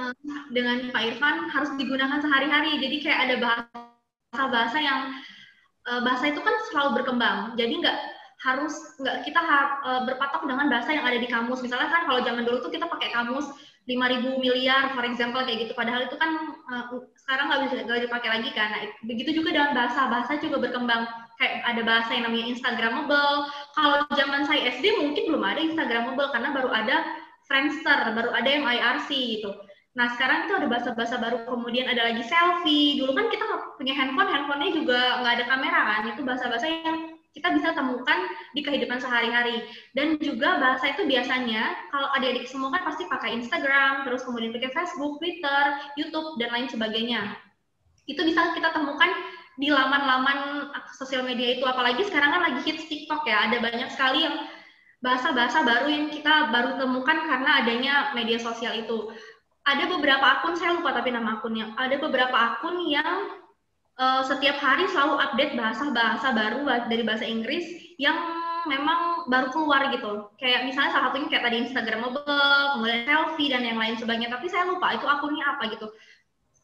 dengan Pak Irfan, harus digunakan sehari-hari. Jadi kayak ada bahasa-bahasa yang bahasa itu kan selalu berkembang. Jadi nggak kita berpatok dengan bahasa yang ada di kamus. Misalnya kan kalau zaman dulu tuh kita pakai kamus 5.000 miliar, for example, kayak gitu. Padahal itu kan sekarang nggak dipakai lagi kan. Nah, begitu juga dengan bahasa juga berkembang. Kayak ada bahasa yang namanya Instagramable. Kalau zaman saya SD mungkin belum ada Instagramable karena baru ada Friendster, baru ada yang IRC gitu. Nah, sekarang itu ada bahasa-bahasa baru, kemudian ada lagi selfie. Dulu kan kita nggak punya handphonenya juga nggak ada kamera kan. Itu bahasa-bahasa yang kita bisa temukan di kehidupan sehari-hari. Dan juga bahasa itu biasanya, kalau adik-adik semua kan pasti pakai Instagram, terus kemudian pakai Facebook, Twitter, YouTube, dan lain sebagainya. Itu bisa kita temukan di laman-laman sosial media itu. Apalagi sekarang kan lagi hits TikTok ya, ada banyak sekali yang bahasa-bahasa baru yang kita baru temukan karena adanya media sosial itu. Ada beberapa akun, saya lupa tapi nama akunnya, ada beberapa akun yang setiap hari selalu update bahasa-bahasa baru dari bahasa Inggris yang memang baru keluar gitu. Kayak misalnya salah satunya kayak tadi Instagramable, kemudian selfie dan yang lain sebagainya. Tapi saya lupa itu akunnya apa gitu.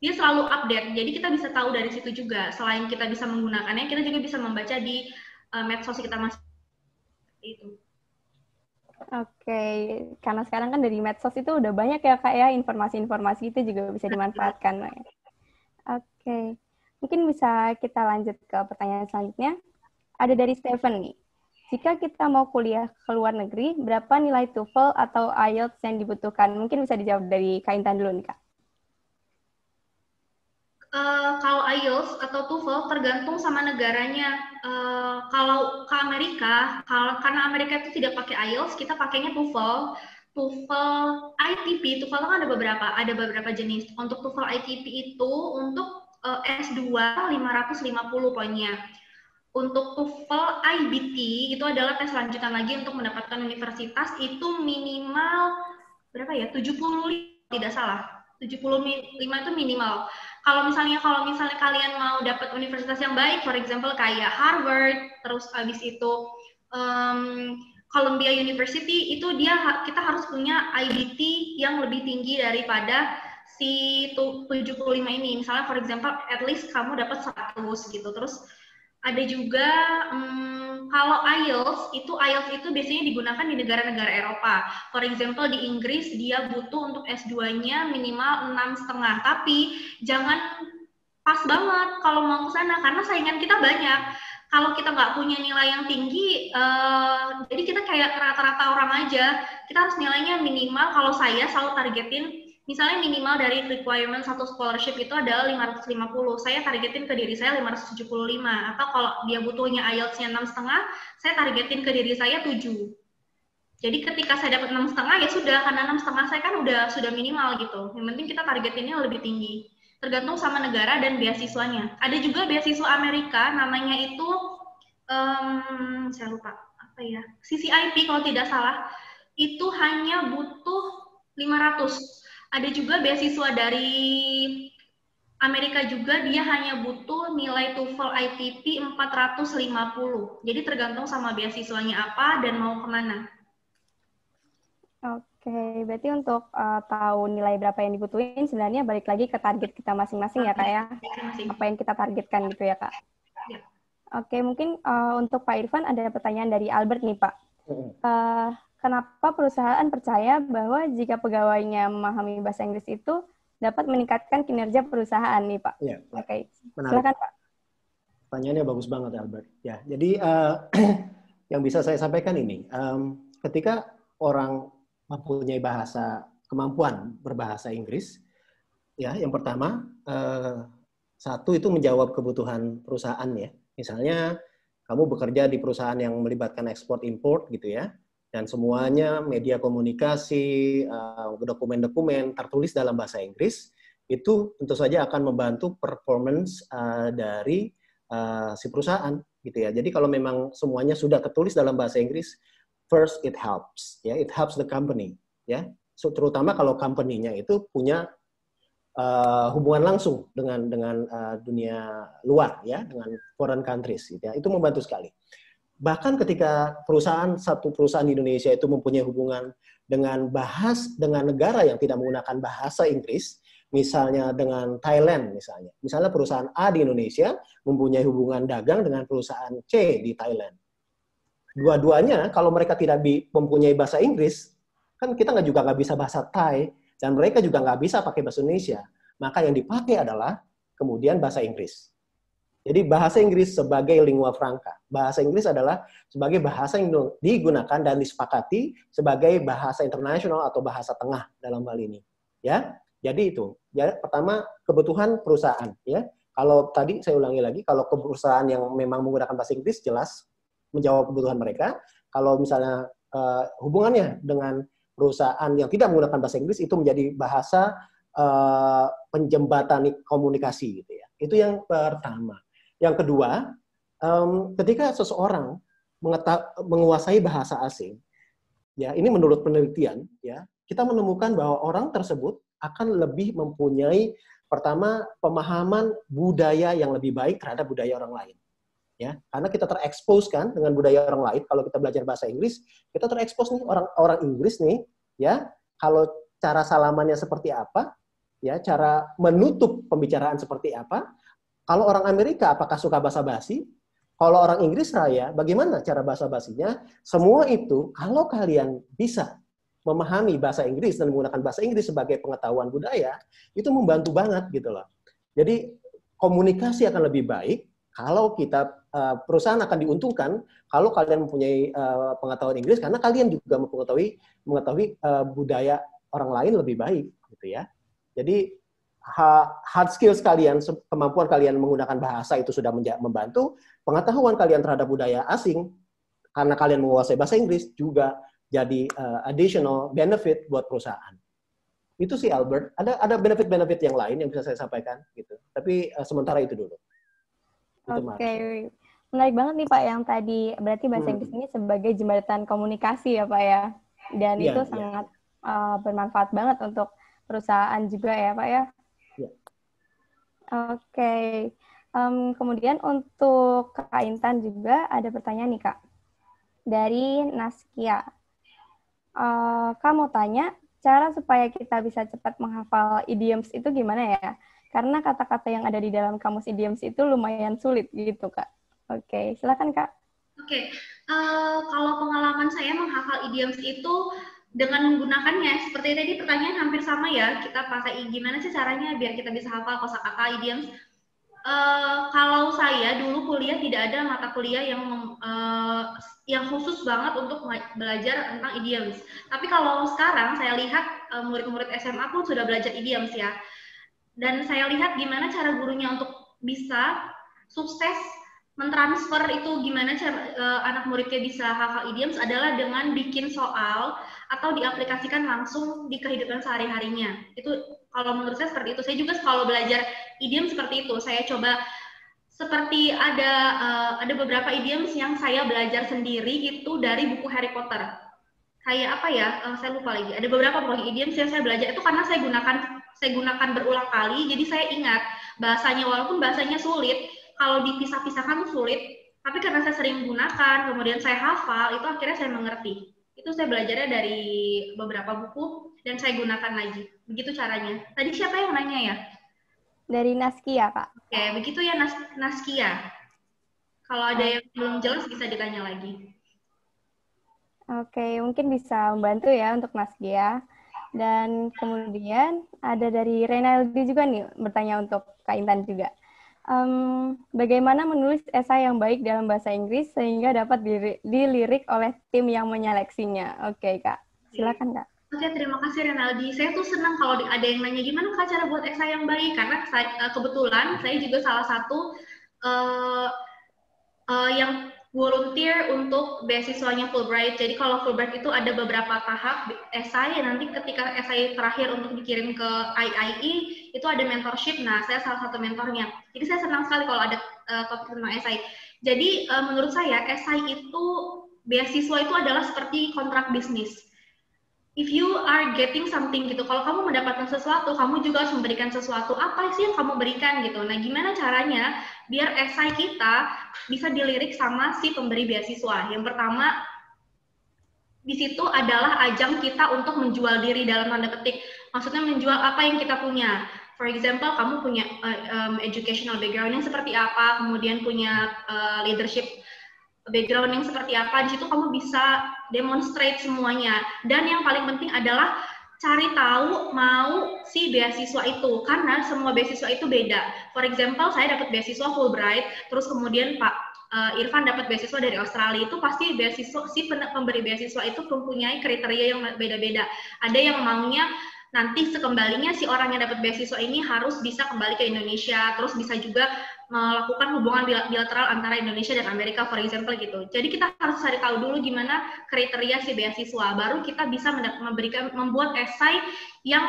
Dia selalu update, jadi kita bisa tahu dari situ juga. Selain kita bisa menggunakannya, kita juga bisa membaca di medsos kita masing itu. Oke, karena sekarang kan dari medsos itu udah banyak ya Kak ya, informasi-informasi itu juga bisa dimanfaatkan. Oke, mungkin bisa kita lanjut ke pertanyaan selanjutnya. Ada dari Stephen nih. Jika kita mau kuliah ke luar negeri, berapa nilai TOEFL atau IELTS yang dibutuhkan? Mungkin bisa dijawab dari Kak Intan dulu nih Kak. Kalau IELTS atau TOEFL tergantung sama negaranya. Kalau ke Amerika, karena Amerika itu tidak pakai IELTS, kita pakainya TOEFL. TOEFL ITP, TOEFL kan ada beberapa jenis. Untuk TOEFL ITP itu untuk S2 550 poinnya. Untuk TOEFL IBT itu adalah tes lanjutan lagi untuk mendapatkan universitas, itu minimal berapa ya? 75 tidak salah. 75 itu minimal. Kalau misalnya kalian mau dapat universitas yang baik, for example kayak Harvard, terus abis itu Columbia University, itu kita harus punya IBT yang lebih tinggi daripada si 75 ini. Misalnya for example at least kamu dapat 100 gitu. Terus ada juga kalau IELTS itu biasanya digunakan di negara-negara Eropa. For example di Inggris dia butuh untuk S2-nya minimal 6,5. Tapi jangan pas banget kalau mau ke sana karena saingan kita banyak. Kalau kita nggak punya nilai yang tinggi, jadi kita kayak rata-rata orang aja. Kita harus nilainya minimal. Kalau saya selalu targetin misalnya minimal dari requirement satu scholarship itu adalah 550. Saya targetin ke diri saya 575. Atau kalau dia butuhnya IELTS-nya 6,5, saya targetin ke diri saya 7. Jadi ketika saya dapat 6,5 ya sudah, karena 6,5 saya kan sudah minimal gitu. Yang penting kita targetinnya lebih tinggi. Tergantung sama negara dan beasiswanya. Ada juga beasiswa Amerika, namanya itu saya lupa apa ya, CCIP kalau tidak salah. Itu hanya butuh 500. Ada juga beasiswa dari Amerika juga, dia hanya butuh nilai TOEFL ITP 450. Jadi tergantung sama beasiswanya apa dan mau kemana. Oke, berarti untuk tahu nilai berapa yang dibutuhin, sebenarnya balik lagi ke target kita masing-masing ya Kak ya? Apa yang kita targetkan gitu ya Kak? Ya. Oke, mungkin untuk Pak Irfan ada pertanyaan dari Albert nih Pak. Kenapa perusahaan percaya bahwa jika pegawainya memahami bahasa Inggris itu dapat meningkatkan kinerja perusahaan nih Pak? Ya, Oke, menarik. silakan Pak. Pertanyaannya bagus banget Albert. Ya, jadi yang bisa saya sampaikan ini, ketika orang mempunyai kemampuan berbahasa Inggris, ya, yang pertama satu itu menjawab kebutuhan perusahaan ya. Misalnya kamu bekerja di perusahaan yang melibatkan ekspor import gitu ya. Dan semuanya media komunikasi, dokumen-dokumen tertulis dalam bahasa Inggris, itu tentu saja akan membantu performance dari si perusahaan, gitu ya. Jadi kalau memang semuanya sudah tertulis dalam bahasa Inggris, first it helps, ya, it helps the company, ya. So, terutama kalau company-nya itu punya hubungan langsung dengan dunia luar, ya, dengan foreign countries, gitu ya. Itu membantu sekali. Bahkan ketika satu perusahaan di Indonesia itu mempunyai hubungan dengan negara yang tidak menggunakan bahasa Inggris, misalnya dengan Thailand misalnya perusahaan A di Indonesia mempunyai hubungan dagang dengan perusahaan C di Thailand. Dua-duanya kalau mereka tidak mempunyai bahasa Inggris, kan kita juga nggak bisa bahasa Thai, dan mereka juga nggak bisa pakai bahasa Indonesia. Maka yang dipakai adalah kemudian bahasa Inggris. Jadi bahasa Inggris sebagai lingua franca. Bahasa Inggris adalah sebagai bahasa yang digunakan dan disepakati sebagai bahasa internasional atau bahasa tengah dalam hal ini. Ya, jadi itu. Ya, pertama kebutuhan perusahaan. Ya, kalau tadi saya ulangi lagi, kalau perusahaan yang memang menggunakan bahasa Inggris jelas menjawab kebutuhan mereka. Kalau misalnya hubungannya dengan perusahaan yang tidak menggunakan bahasa Inggris itu menjadi bahasa penjembatan komunikasi gitu ya. Itu yang pertama. Yang kedua, ketika seseorang menguasai bahasa asing, ya ini menurut penelitian, ya kita menemukan bahwa orang tersebut akan lebih mempunyai Pertama, pemahaman budaya yang lebih baik terhadap budaya orang lain. Ya, karena kita terekspos kan dengan budaya orang lain. Kalau kita belajar bahasa Inggris, kita terekspos nih orang Inggris nih, ya. Kalau cara salamannya seperti apa, ya, cara menutup pembicaraan seperti apa. Kalau orang Amerika, apakah suka basa-basi? Kalau orang Inggris Raya, bagaimana cara basa-basinya? Semua itu, kalau kalian bisa memahami bahasa Inggris dan menggunakan bahasa Inggris sebagai pengetahuan budaya, itu membantu banget gitu loh. Jadi komunikasi akan lebih baik kalau kita perusahaan akan diuntungkan kalau kalian mempunyai pengetahuan Inggris karena kalian juga mengetahui budaya orang lain lebih baik gitu ya. Jadi hard skills kalian, kemampuan kalian menggunakan bahasa itu sudah membantu, pengetahuan kalian terhadap budaya asing karena kalian menguasai bahasa Inggris juga jadi additional benefit buat perusahaan. Itu sih Albert. Ada benefit-benefit yang lain yang bisa saya sampaikan gitu. Tapi sementara itu dulu. Oke. Menarik banget nih Pak yang tadi berarti bahasa Inggris ini sebagai jembatan komunikasi ya Pak ya. Dan itu sangat bermanfaat banget untuk perusahaan juga ya Pak ya. Oke. Kemudian untuk Kak Intan juga ada pertanyaan nih Kak. Dari Naskia. Kak mau tanya, cara supaya kita bisa cepat menghafal idioms itu gimana ya? Karena kata-kata yang ada di dalam kamus idioms itu lumayan sulit gitu, Kak. Oke, silakan, Kak. Oke, kalau pengalaman saya menghafal idioms itu dengan menggunakannya, seperti tadi pertanyaan hampir sama ya, kita pakai gimana sih caranya biar kita bisa hafal kosakata idioms. Kalau saya dulu kuliah tidak ada mata kuliah yang khusus banget untuk belajar tentang idioms. Tapi kalau sekarang saya lihat murid-murid SMA pun sudah belajar idioms ya. Dan saya lihat gimana cara gurunya untuk bisa sukses mentransfer itu gimana cara anak muridnya bisa hafal idioms adalah dengan bikin soal atau diaplikasikan langsung di kehidupan sehari-harinya. Itu kalau menurut saya seperti itu. Saya juga kalau belajar idiom seperti itu. Saya coba seperti ada beberapa idioms yang saya belajar sendiri itu dari buku Harry Potter. Kayak apa ya? Saya lupa lagi. Ada beberapa idioms yang saya belajar itu karena saya gunakan berulang kali. Jadi saya ingat bahasanya walaupun bahasanya sulit. Kalau dipisah-pisahkan sulit, tapi karena saya sering gunakan, kemudian saya hafal, itu akhirnya saya mengerti. Itu saya belajarnya dari beberapa buku, dan saya gunakan lagi. Begitu caranya. Tadi siapa yang nanya ya? Dari Naskia, Kak. Oke, begitu ya Naskia. Kalau ada yang belum jelas, bisa ditanya lagi. Oke, mungkin bisa membantu ya untuk Naskia. Dan kemudian ada dari Renaldi juga nih, bertanya untuk Kak Intan juga. Bagaimana menulis esai yang baik dalam bahasa Inggris sehingga dapat dilirik oleh tim yang menyeleksinya? Oke, Kak. Silakan, Kak. Oke, terima kasih Renaldi. Saya tuh senang kalau ada yang nanya gimana Kak cara buat esai yang baik, karena kebetulan saya juga salah satu yang volunteer untuk beasiswanya Fulbright. Jadi kalau Fulbright itu ada beberapa tahap esai, nanti ketika esai terakhir untuk dikirim ke IIE, itu ada mentorship. Nah, saya salah satu mentornya. Jadi saya senang sekali kalau ada topik tentang esai. Jadi menurut saya esai itu, beasiswa itu adalah seperti kontrak bisnis. If you are getting something gitu, kalau kamu mendapatkan sesuatu, kamu juga harus memberikan sesuatu. Apa sih yang kamu berikan gitu? Nah, gimana caranya biar esai kita bisa dilirik sama si pemberi beasiswa? Yang pertama, di situ adalah ajang kita untuk menjual diri dalam tanda petik. Maksudnya menjual apa yang kita punya. For example, kamu punya educational background yang seperti apa, kemudian punya leadership background yang seperti apa, di situ kamu bisa demonstrate semuanya. Dan yang paling penting adalah cari tahu mau si beasiswa itu, karena semua beasiswa itu beda. For example, saya dapat beasiswa Fulbright, terus kemudian Pak Irfan dapat beasiswa dari Australia, itu pasti beasiswa si pemberi beasiswa itu mempunyai kriteria yang beda-beda. Ada yang maunya nanti sekembalinya si orang yang dapat beasiswa ini harus bisa kembali ke Indonesia, terus bisa juga melakukan hubungan bilateral antara Indonesia dan Amerika, for example gitu. Jadi kita harus cari tahu dulu gimana kriteria si beasiswa, baru kita bisa membuat esai yang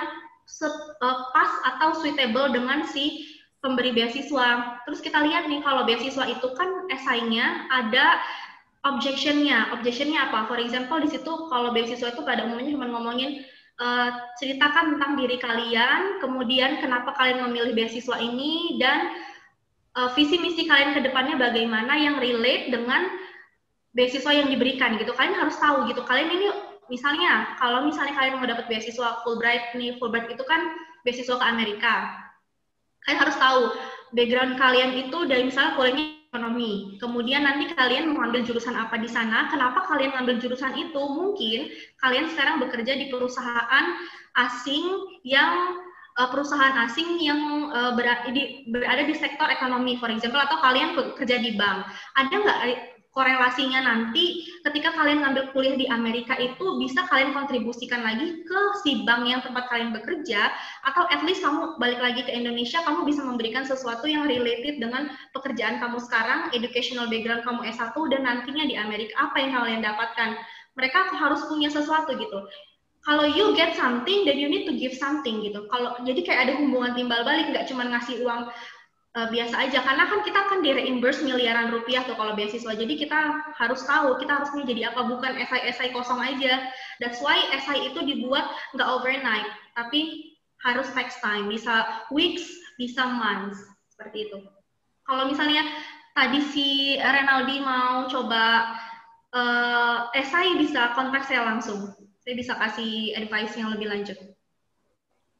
pas atau suitable dengan si pemberi beasiswa. Terus kita lihat nih, kalau beasiswa itu kan esainya ada objectionnya. Objectionnya apa? For example, di situ kalau beasiswa itu pada umumnya cuma ngomongin ceritakan tentang diri kalian, kemudian kenapa kalian memilih beasiswa ini, dan visi misi kalian ke depannya bagaimana yang relate dengan beasiswa yang diberikan gitu. Kalian harus tahu gitu. Kalian ini misalnya kalau misalnya kalian mau dapat beasiswa Fulbright nih, Fulbright itu kan beasiswa ke Amerika. Kalian harus tahu background kalian itu dari misalnya kuliahnya ekonomi. Kemudian nanti kalian mau ambil jurusan apa di sana, kenapa kalian ngambil jurusan itu? Mungkin kalian sekarang bekerja di perusahaan asing yang berada di sektor ekonomi, for example, atau kalian bekerja di bank. Ada nggak korelasinya nanti ketika kalian ngambil kuliah di Amerika itu bisa kalian kontribusikan lagi ke si bank yang tempat kalian bekerja, atau at least kamu balik lagi ke Indonesia, kamu bisa memberikan sesuatu yang related dengan pekerjaan kamu sekarang, educational background kamu S1, dan nantinya di Amerika apa yang kalian dapatkan. Mereka harus punya sesuatu gitu. Kalau you get something, then you need to give something gitu. Jadi kayak ada hubungan timbal balik, nggak cuma ngasih uang biasa aja, karena kan kita akan di reimburse miliaran rupiah tuh kalau beasiswa. Jadi kita harus tahu kita harusnya jadi apa, bukan esai kosong aja. That's why esai itu dibuat nggak overnight, tapi harus takes time, bisa weeks, bisa months, seperti itu. Kalau misalnya tadi si Renaldi mau coba esai, bisa kontak saya langsung, saya bisa kasih advice yang lebih lanjut.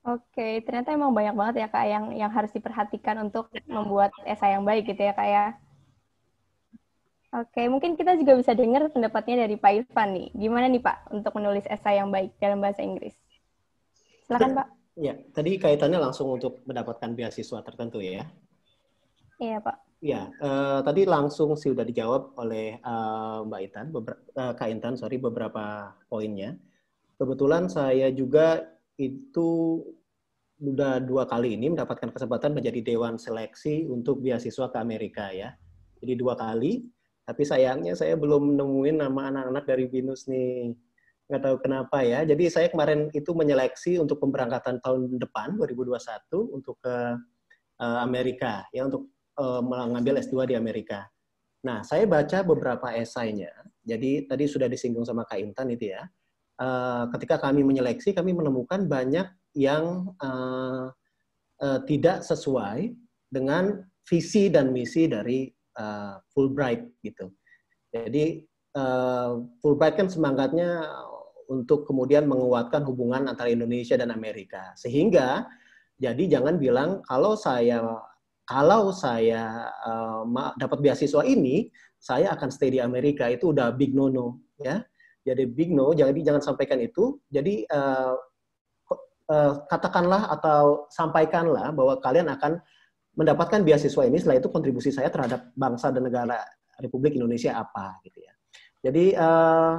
Oke, ternyata emang banyak banget ya Kak yang harus diperhatikan untuk membuat esai yang baik gitu ya Kak ya. Oke, mungkin kita juga bisa dengar pendapatnya dari Pak Irfan nih. Gimana nih Pak untuk menulis esai yang baik dalam bahasa Inggris? Silakan Pak. Ya, tadi kaitannya langsung untuk mendapatkan beasiswa tertentu ya. Iya Pak. Ya, tadi langsung sih udah dijawab oleh Mbak Intan, Kak Intan, beberapa poinnya. Kebetulan saya juga itu udah 2 kali ini mendapatkan kesempatan menjadi dewan seleksi untuk beasiswa ke Amerika ya. Jadi 2 kali, tapi sayangnya saya belum nemuin nama anak-anak dari BINUS nih. Nggak tahu kenapa ya. Jadi saya kemarin itu menyeleksi untuk pemberangkatan tahun depan, 2021, untuk ke Amerika, ya, untuk mengambil S2 di Amerika. Nah, saya baca beberapa esainya. Jadi tadi sudah disinggung sama Kak Intan itu ya. Ketika kami menyeleksi, kami menemukan banyak yang tidak sesuai dengan visi dan misi dari Fulbright gitu. Jadi Fulbright kan semangatnya untuk kemudian menguatkan hubungan antara Indonesia dan Amerika. Sehingga jadi jangan bilang kalau saya dapat beasiswa ini, saya akan stay di Amerika, itu udah big no-no ya. Jadi big no, jadi jangan sampaikan itu. Jadi katakanlah atau sampaikanlah bahwa kalian akan mendapatkan beasiswa ini, setelah itu kontribusi saya terhadap bangsa dan negara Republik Indonesia apa gitu ya. Jadi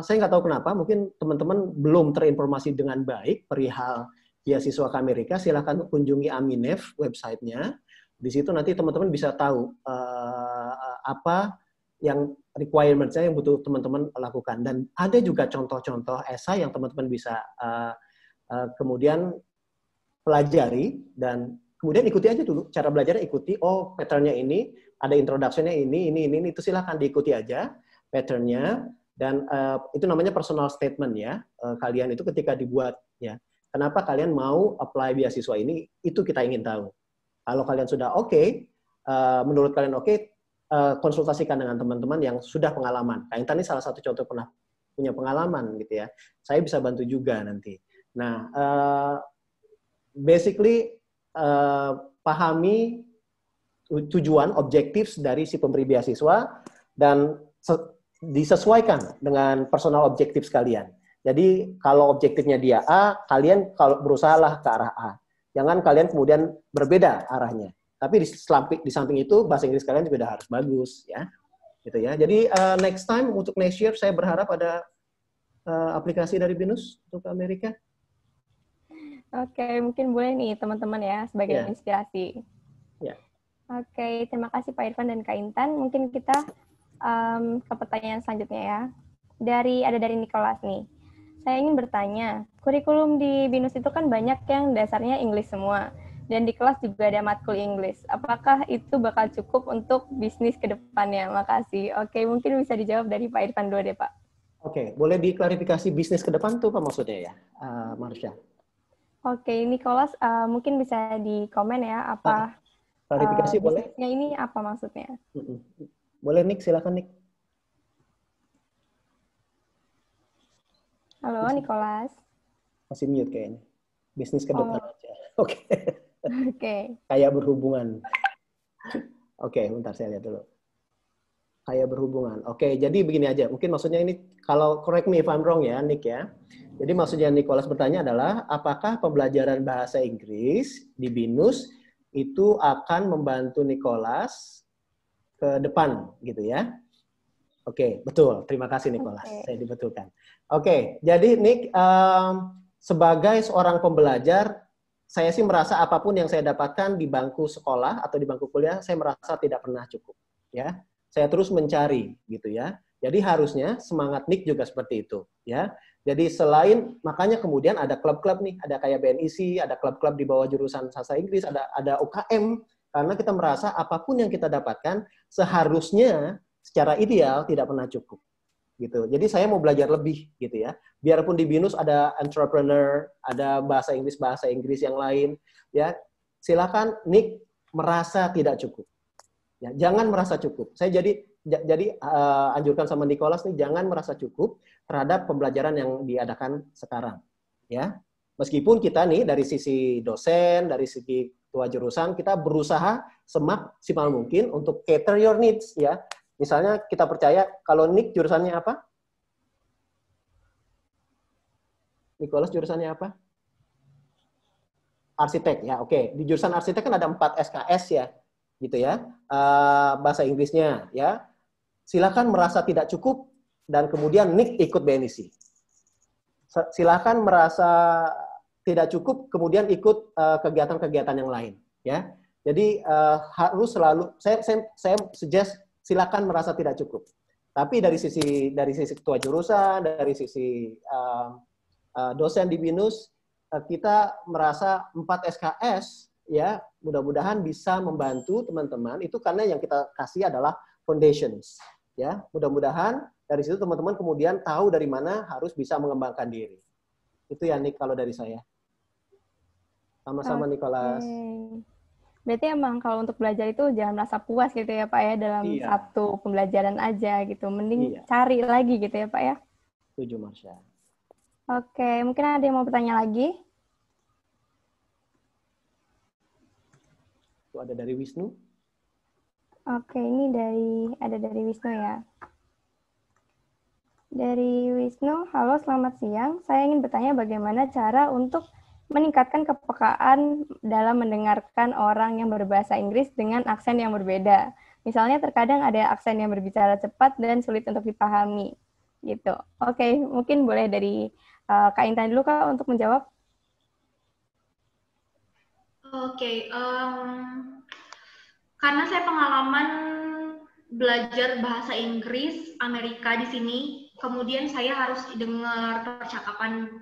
saya nggak tahu kenapa, mungkin teman-teman belum terinformasi dengan baik perihal beasiswa ke Amerika. Silakan kunjungi Aminef websitenya. Di situ nanti teman-teman bisa tahu apa yang requirement-nya yang butuh teman-teman lakukan. Dan ada juga contoh-contoh esai yang teman-teman bisa kemudian pelajari, dan kemudian ikuti aja dulu. Cara belajarnya ikuti, oh pattern-nya ini, ada introduction-nya ini, itu silakan diikuti aja pattern-nya. Dan itu namanya personal statement ya. Kalian itu ketika dibuat, ya, kenapa kalian mau apply beasiswa ini, itu kita ingin tahu. Kalau kalian sudah oke, menurut kalian oke, konsultasikan dengan teman-teman yang sudah pengalaman. Kak Intan ini salah satu contoh pernah punya pengalaman gitu ya. Saya bisa bantu juga nanti. Nah, basically pahami tujuan, objektif dari si pemberi beasiswa dan disesuaikan dengan personal objektif kalian. Jadi kalau objektifnya dia A, kalian kalau berusahalah ke arah A. Jangan kalian kemudian berbeda arahnya. Tapi di samping itu bahasa Inggris kalian juga udah harus bagus ya. Gitu ya. Jadi next time untuk next year saya berharap ada aplikasi dari BINUS untuk Amerika. Oke, mungkin boleh nih teman-teman ya sebagai inspirasi. Ya. Oke, terima kasih Pak Irfan dan Kak Intan. Mungkin kita ke pertanyaan selanjutnya ya. Ada dari Nicholas nih. Saya ingin bertanya, kurikulum di BINUS itu kan banyak yang dasarnya Inggris semua, dan di kelas juga ada matkul Inggris. Apakah itu bakal cukup untuk bisnis ke depannya? Makasih. Oke, mungkin bisa dijawab dari Pak Irfan dulu deh, Pak. Oke, boleh diklarifikasi bisnis ke depan tuh apa maksudnya ya, Marsha? Oke, Nicholas, mungkin bisa di komen ya apa klarifikasi boleh? bisnisnya ini apa maksudnya? Boleh Nick, silakan Nick. Halo, Nicholas. Masih mute kayaknya. Bisnis ke depan aja. Oke. Oke. Kayak berhubungan. Oke, bentar saya lihat dulu. Kayak berhubungan. Oke, jadi begini aja. Mungkin maksudnya ini, kalau correct me if I'm wrong ya, Nick ya. Jadi maksudnya Nicholas bertanya adalah, apakah pembelajaran bahasa Inggris di BINUS itu akan membantu Nicholas ke depan, gitu ya? Oke, betul. Terima kasih Nicholas. Saya dibetulkan. Oke, jadi Nick, sebagai seorang pembelajar, saya sih merasa apapun yang saya dapatkan di bangku sekolah atau di bangku kuliah, saya merasa tidak pernah cukup. Ya, saya terus mencari, gitu ya. Jadi harusnya semangat Nick juga seperti itu, ya. Jadi selain, makanya kemudian ada klub-klub nih, ada kayak BNIC, ada klub-klub di bawah jurusan bahasa Inggris, ada UKM, karena kita merasa apapun yang kita dapatkan seharusnya secara ideal tidak pernah cukup. Gitu. Jadi saya mau belajar lebih gitu ya. Biarpun di BINUS ada entrepreneur, ada bahasa Inggris yang lain, ya. Silakan Nick merasa tidak cukup. Ya, jangan merasa cukup. Saya jadi anjurkan sama Nicholas nih, jangan merasa cukup terhadap pembelajaran yang diadakan sekarang. Ya, meskipun kita nih dari sisi dosen, dari sisi ketua jurusan, kita berusaha semaksimal mungkin untuk cater your needs. Ya, misalnya kita percaya kalau Nick jurusannya apa? Nicholas jurusannya apa? Arsitek ya, oke. Di jurusan arsitek kan ada 4 SKS ya, gitu ya. Bahasa Inggrisnya ya. Silakan merasa tidak cukup dan kemudian Nick ikut BNIC. Silakan merasa tidak cukup kemudian ikut kegiatan-kegiatan yang lain ya. Jadi harus selalu saya suggest silakan merasa tidak cukup. Tapi dari sisi ketua jurusan, dari sisi dosen di BINUS, kita merasa 4 SKS ya, mudah-mudahan bisa membantu teman-teman. Itu karena yang kita kasih adalah foundations. Ya, mudah-mudahan dari situ teman-teman kemudian tahu dari mana harus bisa mengembangkan diri. Itu ya Nick kalau dari saya. Sama-sama Nicholas. Berarti emang kalau untuk belajar itu jangan merasa puas gitu ya Pak ya dalam satu pembelajaran aja gitu. Mending cari lagi gitu ya Pak ya. Setuju Marsha. Oke, mungkin ada yang mau bertanya lagi? Itu ada dari Wisnu. Oke, ini ada dari Wisnu ya. Dari Wisnu, halo selamat siang. Saya ingin bertanya bagaimana cara untuk meningkatkan kepekaan dalam mendengarkan orang yang berbahasa Inggris dengan aksen yang berbeda. Misalnya terkadang ada aksen yang berbicara cepat dan sulit untuk dipahami. Gitu. Oke, mungkin boleh dari Kak Intan dulu Kak untuk menjawab. Oke, karena saya pengalaman belajar bahasa Inggris Amerika di sini, kemudian saya harus dengar percakapan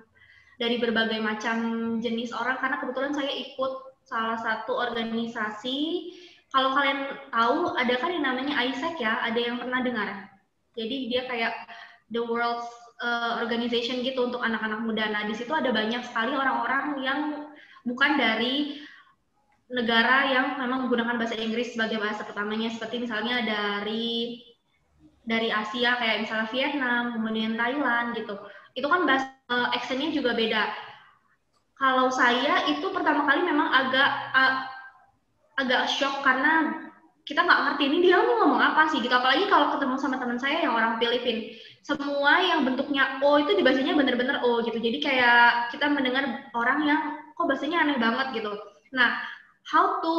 dari berbagai macam jenis orang, karena kebetulan saya ikut salah satu organisasi. Kalau kalian tahu, ada kan yang namanya AIESEC ya, ada yang pernah dengar? Jadi dia kayak the world's organization gitu untuk anak-anak muda. Nah, di situ ada banyak sekali orang-orang yang bukan dari negara yang memang menggunakan bahasa Inggris sebagai bahasa pertamanya, seperti misalnya dari Asia kayak misalnya Vietnam, kemudian Thailand gitu. Itu kan bahasa aksennya juga beda. Kalau saya itu pertama kali memang agak shock karena kita nggak ngerti ini dia ngomong apa sih gitu. Apalagi kalau ketemu sama teman saya yang orang Filipina, semua yang bentuknya O itu dibacanya bener-bener O gitu. Jadi kayak kita mendengar orang yang kok bahasanya aneh banget gitu. Nah, how to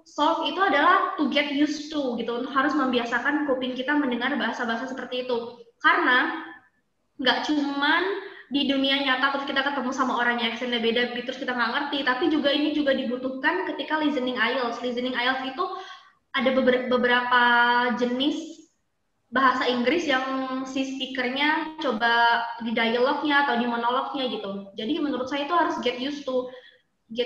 solve itu adalah to get used to gitu. Harus membiasakan kuping kita mendengar bahasa-bahasa seperti itu. Karena nggak cuman di dunia nyata terus kita ketemu sama orang yang aksennya beda terus kita nggak ngerti, tapi juga ini juga dibutuhkan ketika listening IELTS. Listening IELTS itu ada beberapa jenis bahasa Inggris yang si speakernya coba di dialognya atau di monolognya gitu. Jadi menurut saya itu harus get used to.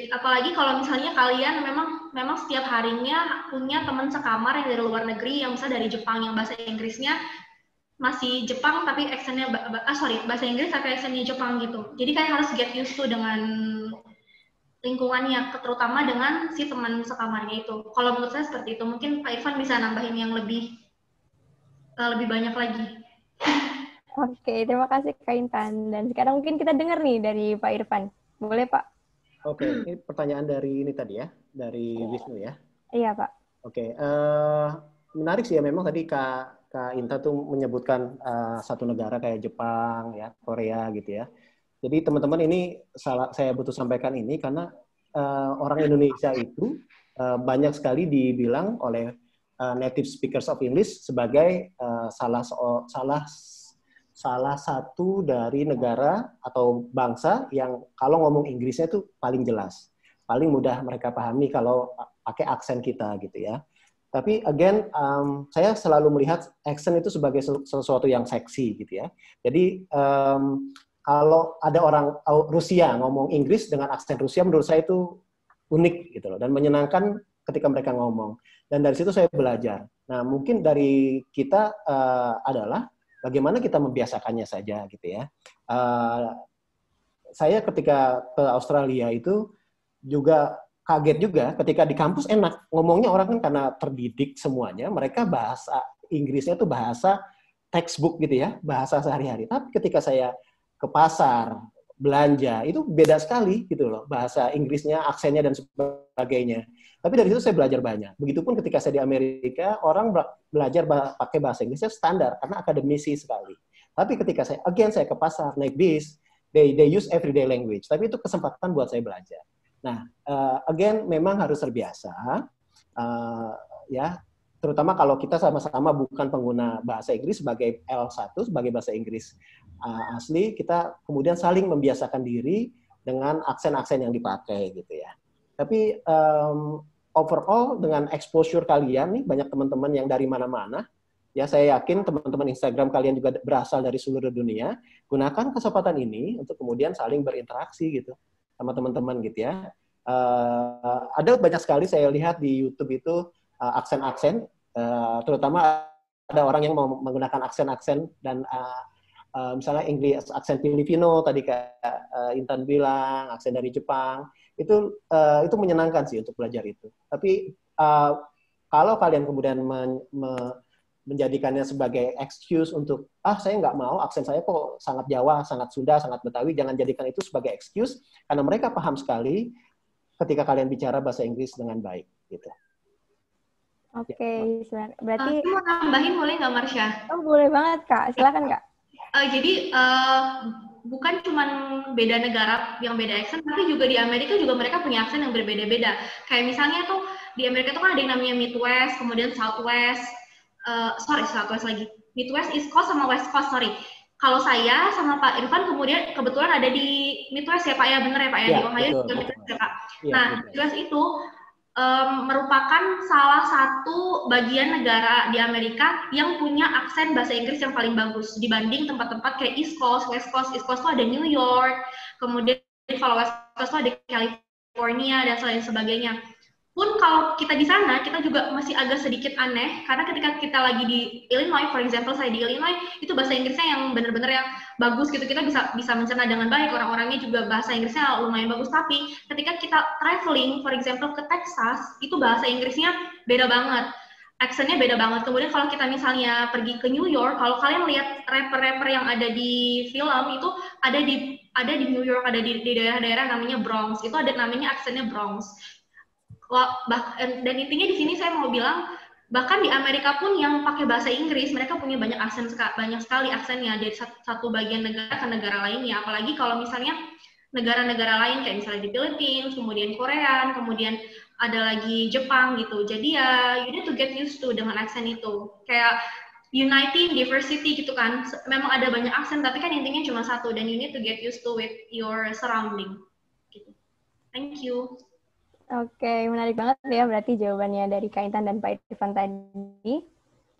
Apalagi kalau misalnya kalian memang setiap harinya punya teman sekamar yang dari luar negeri, yang misalnya dari Jepang yang bahasa Inggrisnya masih Jepang tapi aksennya bahasa Inggris tapi aksennya Jepang gitu. Jadi kayak harus get used to dengan lingkungannya, terutama dengan si teman sekamarnya itu. Kalau menurut saya seperti itu. Mungkin Pak Irfan bisa nambahin yang lebih banyak lagi. Oke, terima kasih Kak Intan. Dan sekarang mungkin kita dengar nih dari Pak Irfan. Boleh Pak? Oke, ini pertanyaan dari ini tadi ya, dari Wisnu ya. Iya Pak. Oke, menarik sih ya, memang tadi Kak Inta tuh menyebutkan satu negara kayak Jepang, ya, Korea gitu ya. Jadi teman-teman ini saya butuh sampaikan ini karena orang Indonesia itu banyak sekali dibilang oleh native speakers of English sebagai salah satu dari negara atau bangsa yang kalau ngomong Inggrisnya itu paling jelas, paling mudah mereka pahami kalau pakai aksen kita gitu ya. Tapi again, saya selalu melihat aksen itu sebagai sesuatu yang seksi gitu ya. Jadi kalau ada orang Rusia ngomong Inggris dengan aksen Rusia, menurut saya itu unik gitu loh, dan menyenangkan ketika mereka ngomong. Dan dari situ saya belajar. Nah, mungkin dari kita adalah bagaimana kita membiasakannya saja gitu ya. Saya ketika ke Australia itu juga kaget juga ketika di kampus enak ngomongnya, orang kan karena terdidik semuanya, mereka bahasa Inggrisnya itu bahasa textbook gitu ya, bahasa sehari-hari. Tapi ketika saya ke pasar, belanja, itu beda sekali gitu loh, bahasa Inggrisnya, aksennya, dan sebagainya. Tapi dari situ saya belajar banyak. Begitupun ketika saya di Amerika, orang belajar pakai bahasa Inggrisnya standar, karena akademisi sekali. Tapi ketika saya ke pasar, naik bis, they use everyday language. Tapi itu kesempatan buat saya belajar. Nah, again, memang harus terbiasa, ya, terutama kalau kita sama-sama bukan pengguna bahasa Inggris sebagai L1, sebagai bahasa Inggris asli, kita kemudian saling membiasakan diri dengan aksen-aksen yang dipakai gitu ya. Tapi overall dengan exposure kalian nih, banyak teman-teman yang dari mana-mana, ya saya yakin teman-teman Instagram kalian juga berasal dari seluruh dunia, gunakan kesempatan ini untuk kemudian saling berinteraksi gitu sama teman-teman gitu ya. Ada banyak sekali saya lihat di YouTube itu aksen-aksen, terutama ada orang yang mau menggunakan aksen-aksen dan misalnya Inggris, aksen Filipino tadi kayak Intan bilang, aksen dari Jepang, itu menyenangkan sih untuk belajar itu. Tapi kalau kalian kemudian menjadikannya sebagai excuse untuk saya nggak mau, aksen saya kok sangat Jawa, sangat Sunda, sangat Betawi, jangan jadikan itu sebagai excuse, karena mereka paham sekali ketika kalian bicara bahasa Inggris dengan baik gitu. Oke, berarti mau nambahin boleh nggak, Marsha? Oh, boleh banget Kak, silakan Kak. Jadi bukan cuma beda negara yang beda aksen, tapi juga di Amerika juga mereka punya aksen yang berbeda-beda. Kayak misalnya tuh di Amerika tuh kan ada yang namanya Midwest, kemudian Southwest, Southwest lagi, Midwest, East Coast sama West Coast, sorry. Kalau saya sama Pak Irfan kemudian kebetulan ada di Midwest ya Pak ya, bener ya Pak ya, di Ohio juga Midwest ya Pak. Nah, Midwest itu merupakan salah satu bagian negara di Amerika yang punya aksen bahasa Inggris yang paling bagus dibanding tempat-tempat kayak East Coast, West Coast. East Coast tuh ada New York, kemudian kalau West Coast tuh ada California dan lain sebagainya. Pun kalau kita di sana, kita juga masih agak sedikit aneh, karena ketika kita lagi di Illinois, for example, saya di Illinois, itu bahasa Inggrisnya yang benar-benar yang bagus gitu, kita bisa mencerna dengan baik, orang-orangnya juga bahasa Inggrisnya lumayan bagus, tapi ketika kita traveling, for example, ke Texas, itu bahasa Inggrisnya beda banget, aksennya beda banget. Kemudian kalau kita misalnya pergi ke New York, kalau kalian lihat rapper-rapper yang ada di film, itu ada di New York, ada di daerah-daerah namanya Bronx, itu ada namanya aksennya Bronx. Dan intinya di sini saya mau bilang, bahkan di Amerika pun yang pakai bahasa Inggris, mereka punya banyak sekali aksennya dari satu bagian negara ke negara lainnya. Apalagi kalau misalnya negara-negara lain kayak misalnya di Philippines, kemudian Korea, kemudian ada lagi Jepang gitu. Jadi ya you need to get used to dengan aksen itu. Kayak uniting diversity gitu kan. Memang ada banyak aksen, tapi kan intinya cuma satu, dan you need to get used to with your surrounding. Gitu. Thank you. Oke, menarik banget ya berarti jawabannya dari Kak Intan dan Pak Irfan tadi.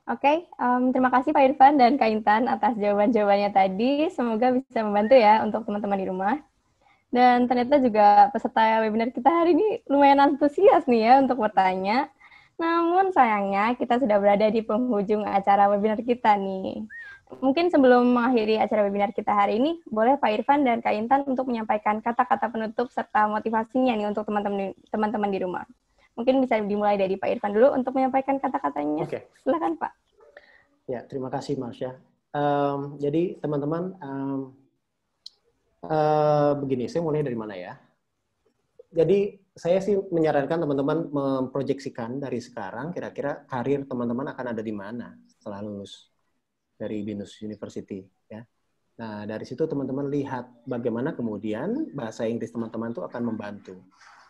Oke, terima kasih Pak Irfan dan Kak Intan atas jawaban-jawabannya tadi. Semoga bisa membantu ya untuk teman-teman di rumah. Dan ternyata juga peserta webinar kita hari ini lumayan antusias nih ya untuk bertanya. Namun sayangnya kita sudah berada di penghujung acara webinar kita nih. Mungkin sebelum mengakhiri acara webinar kita hari ini, boleh Pak Irfan dan Kak Intan untuk menyampaikan kata-kata penutup serta motivasinya nih untuk teman-teman di rumah. Mungkin bisa dimulai dari Pak Irfan dulu untuk menyampaikan kata-katanya. Oke. Silakan Pak. Ya, terima kasih Marsha. Jadi teman-teman, begini, saya mulai dari mana ya? Jadi saya sih menyarankan teman-teman memproyeksikan dari sekarang kira-kira karir teman-teman akan ada di mana setelah lulus dari Binus University ya. Nah, dari situ teman-teman lihat bagaimana kemudian bahasa Inggris teman-teman itu akan membantu.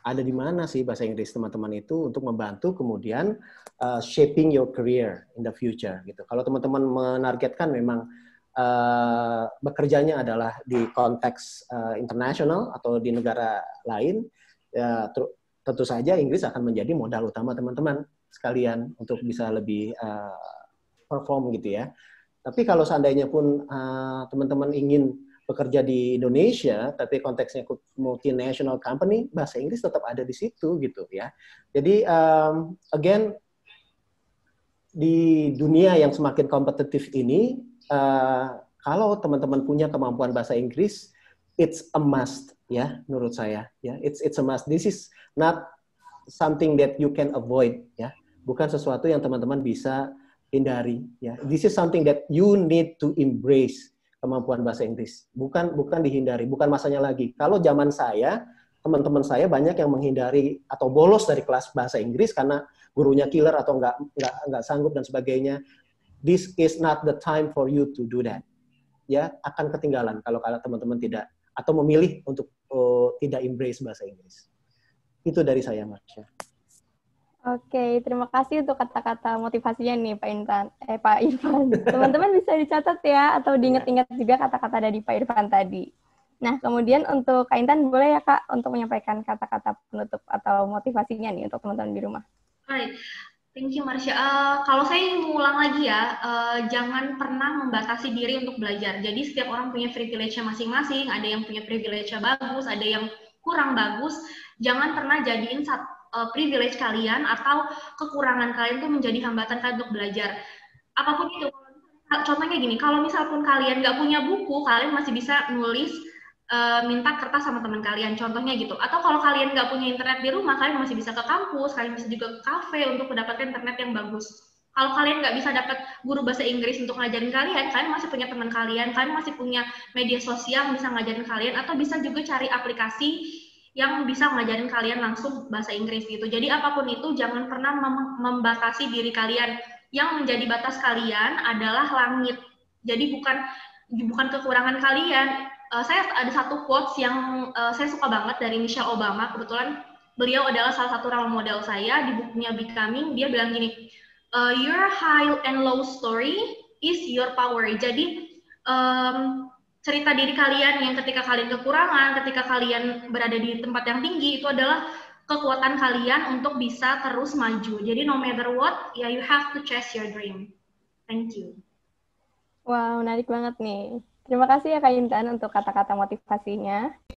Ada di mana sih bahasa Inggris teman-teman itu untuk membantu kemudian shaping your career in the future gitu. Kalau teman-teman menargetkan memang bekerjanya adalah di konteks internasional atau di negara lain, ya, tentu saja Inggris akan menjadi modal utama teman-teman sekalian untuk bisa lebih perform gitu ya. Tapi kalau seandainya pun teman-teman ingin bekerja di Indonesia, tapi konteksnya multinational company, bahasa Inggris tetap ada di situ gitu ya. Jadi again, di dunia yang semakin kompetitif ini, kalau teman-teman punya kemampuan bahasa Inggris, it's a must ya, menurut saya ya. It's a must. This is not something that you can avoid ya. Bukan sesuatu yang teman-teman bisa hindari ya. This is something that you need to embrace, kemampuan bahasa Inggris. Bukan dihindari, bukan masanya lagi. Kalau zaman saya, teman-teman saya banyak yang menghindari atau bolos dari kelas bahasa Inggris karena gurunya killer atau nggak sanggup dan sebagainya. This is not the time for you to do that. Ya, akan ketinggalan kalau teman-teman tidak atau memilih untuk tidak embrace bahasa Inggris. Itu dari saya, Marsha. Oke, terima kasih untuk kata-kata motivasinya nih Pak Irfan. Teman-teman bisa dicatat ya, atau diingat-ingat juga kata-kata dari Pak Irfan tadi. Nah, kemudian untuk Kak Intan, boleh ya Kak untuk menyampaikan kata-kata penutup atau motivasinya nih untuk teman-teman di rumah. Baik, thank you Marsha. Kalau saya ingin mengulang lagi ya, jangan pernah membatasi diri untuk belajar. Jadi setiap orang punya privilege-nya masing-masing, ada yang punya privilege-nya bagus, ada yang kurang bagus. Jangan pernah jadiin privilege kalian atau kekurangan kalian itu menjadi hambatan kalian untuk belajar. Apapun itu, contohnya gini, kalau misal pun kalian nggak punya buku, kalian masih bisa nulis, minta kertas sama teman kalian, contohnya gitu. Atau kalau kalian nggak punya internet di rumah, kalian masih bisa ke kampus, kalian bisa juga ke kafe untuk mendapatkan internet yang bagus. Kalau kalian nggak bisa dapat guru bahasa Inggris untuk ngajarin kalian masih punya teman kalian masih punya media sosial bisa ngajarin kalian, atau bisa juga cari aplikasi yang bisa ngajarin kalian langsung bahasa Inggris gitu. Jadi apapun itu, jangan pernah membatasi diri kalian. Yang menjadi batas kalian adalah langit. Jadi bukan kekurangan kalian. Saya ada satu quotes yang saya suka banget dari Michelle Obama. Kebetulan beliau adalah salah satu role model saya di bukunya Becoming. Dia bilang gini, your high and low story is your power. Jadi cerita diri kalian yang ketika kalian kekurangan, ketika kalian berada di tempat yang tinggi, itu adalah kekuatan kalian untuk bisa terus maju. Jadi no matter what, ya you have to chase your dream. Thank you. Wow, menarik banget nih. Terima kasih ya Kak Intan untuk kata-kata motivasinya.